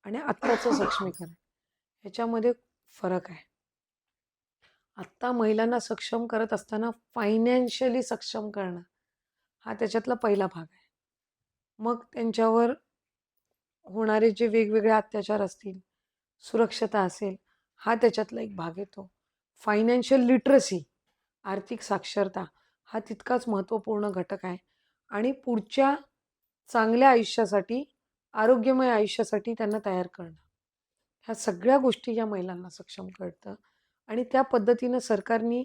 आणि आत्ताचं सक्षमीकरण ह्याच्यामध्ये फरक आहे. आत्ता महिलांना सक्षम करत असताना फायनान्शियली सक्षम करणं हा त्याच्यातला पहिला भाग आहे. मग त्यांच्यावर होणारे जे वेगवेगळे अत्याचार असतील, सुरक्षता असेल, हा त्याच्यातला एक भाग येतो. फायनान्शियल लिटरसी, आर्थिक साक्षरता हा तितकाच महत्त्वपूर्ण घटक आहे. आणि पुढच्या चांगल्या आयुष्यासाठी, आरोग्यमय आयुष्यासाठी त्यांना तयार करणं. ह्या सगळ्या गोष्टी या महिलांना सक्षम करतं. आणि त्या पद्धतीनं सरकारनी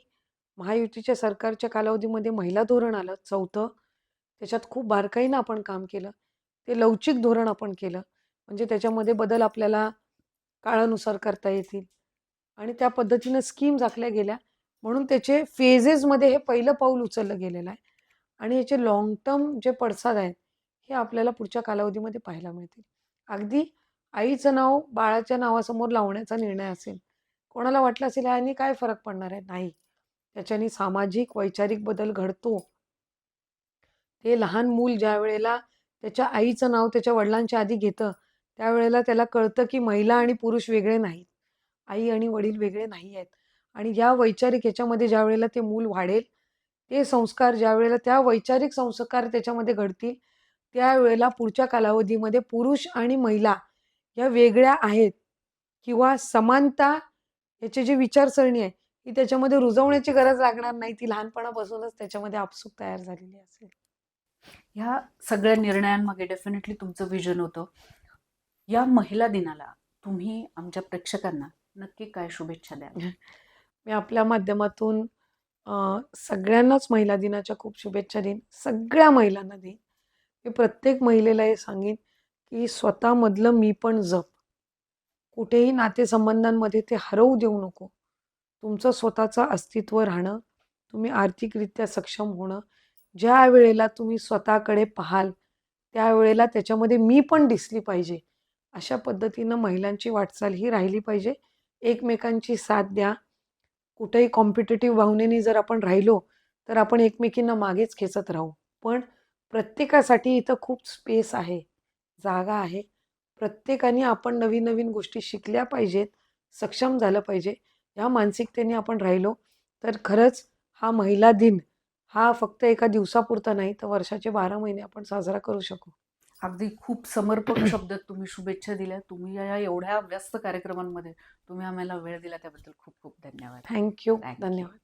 महायुतीच्या सरकारच्या कालावधीमध्ये महिला धोरण आलं 4थं. त्याच्यात खूप बारकाईनं आपण काम केलं. ते लवचिक धोरण आपण केलं. म्हणजे त्याच्यामध्ये बदल आपल्याला काळानुसार करता येतील. आणि त्या पद्धतीनं स्कीम्स आखल्या गेल्या म्हणून त्याचे फेजेसमध्ये हे पहिलं पाऊल उचललं गेलेलं आहे आणि याचे लाँग टर्म जे पडसाद आहेत, हे आपल्याला पुढच्या कालावधीमध्ये पाहायला मिळतील. अगदी आईचं नाव बाळाच्या नावासमोर लावण्याचा निर्णय असेल. कोणाला वाटलं असेल ह्याने काय फरक पडणार आहे? नाही. त्याच्याने सामाजिक, वैचारिक बदल घडतो. ते लहान मूल ज्यावेळेला त्याच्या आईचं नाव त्याच्या वडिलांच्या आधी घेतं, त्यावेळेला त्याला कळतं की महिला आणि पुरुष वेगळे नाहीत. आई आणि वडील वेगळे नाही आहेत. आणि या वैचारिक ह्याच्यामध्ये ज्यावेळेला ते मूल वाढेल, ते संस्कार ज्यावेळेला त्या वैचारिक संस्कार त्याच्यामध्ये घडतील, त्यावेळेला पुढच्या कालावधीमध्ये पुरुष आणि महिला या वेगळ्या आहेत किंवा समानता याची जी विचारसरणी आहे, ही त्याच्यामध्ये रुजवण्याची गरज लागणार नाही. ती लहानपणापासूनच त्याच्यामध्ये आपसूक तयार झालेली असेल. ह्या सगळ्या निर्णयांमागे डेफिनेटली तुमचं विजन होतं. या महिला दिनाला तुम्ही आमच्या प्रेक्षकांना नक्की काय शुभेच्छा द्याल? मी आपल्या माध्यमातून सगळ्यांनाच महिला दिनाच्या खूप शुभेच्छा देईन. सगळ्या महिलांना देईन. मी प्रत्येक महिलेला हे सांगेन, की स्वतःमधलं मी पण जप. कुठेही नातेसंबंधांमध्ये ते हरवू देऊ नको. तुमचं स्वतःचं अस्तित्व राहणं, तुम्ही आर्थिकरित्या सक्षम होणं, ज्या वेळेला तुम्ही स्वतःकडे पाहाल, त्यावेळेला त्याच्यामध्ये मी पण दिसली पाहिजे. अशा पद्धतीनं महिलांची वाटचाल ही राहिली पाहिजे. एकमेकांची साथ द्या. कुठेही कॉम्पिटिटिव्ह भावनेने जर आपण राहिलो, तर आपण एकमेकींना मागेच खेचत राहू. पण प्रत्येकासाठी इथं खूप स्पेस आहे, जागा आहे. प्रत्येकाने आपण नवीन-नवीन गोष्टी शिकल्या पाहिजेत, सक्षम झालं पाहिजे. या मानसिकतेने आपण राहिलो, तर खरंच हा महिला दिन हा फक्त एका दिवसापुरता नाही, तर वर्षाचे 12 महिने आपण साजरा करू शकू. अगदी खूप समर्पक शब्दात तुम्ही शुभेच्छा दिल्या. तुम्ही या एवढ्या व्यस्त कार्यक्रमांमध्ये तुम्ही आम्हाला वेळ दिला त्याबद्दल खूप खूप धन्यवाद. Thank you. Thank you. धन्यवाद.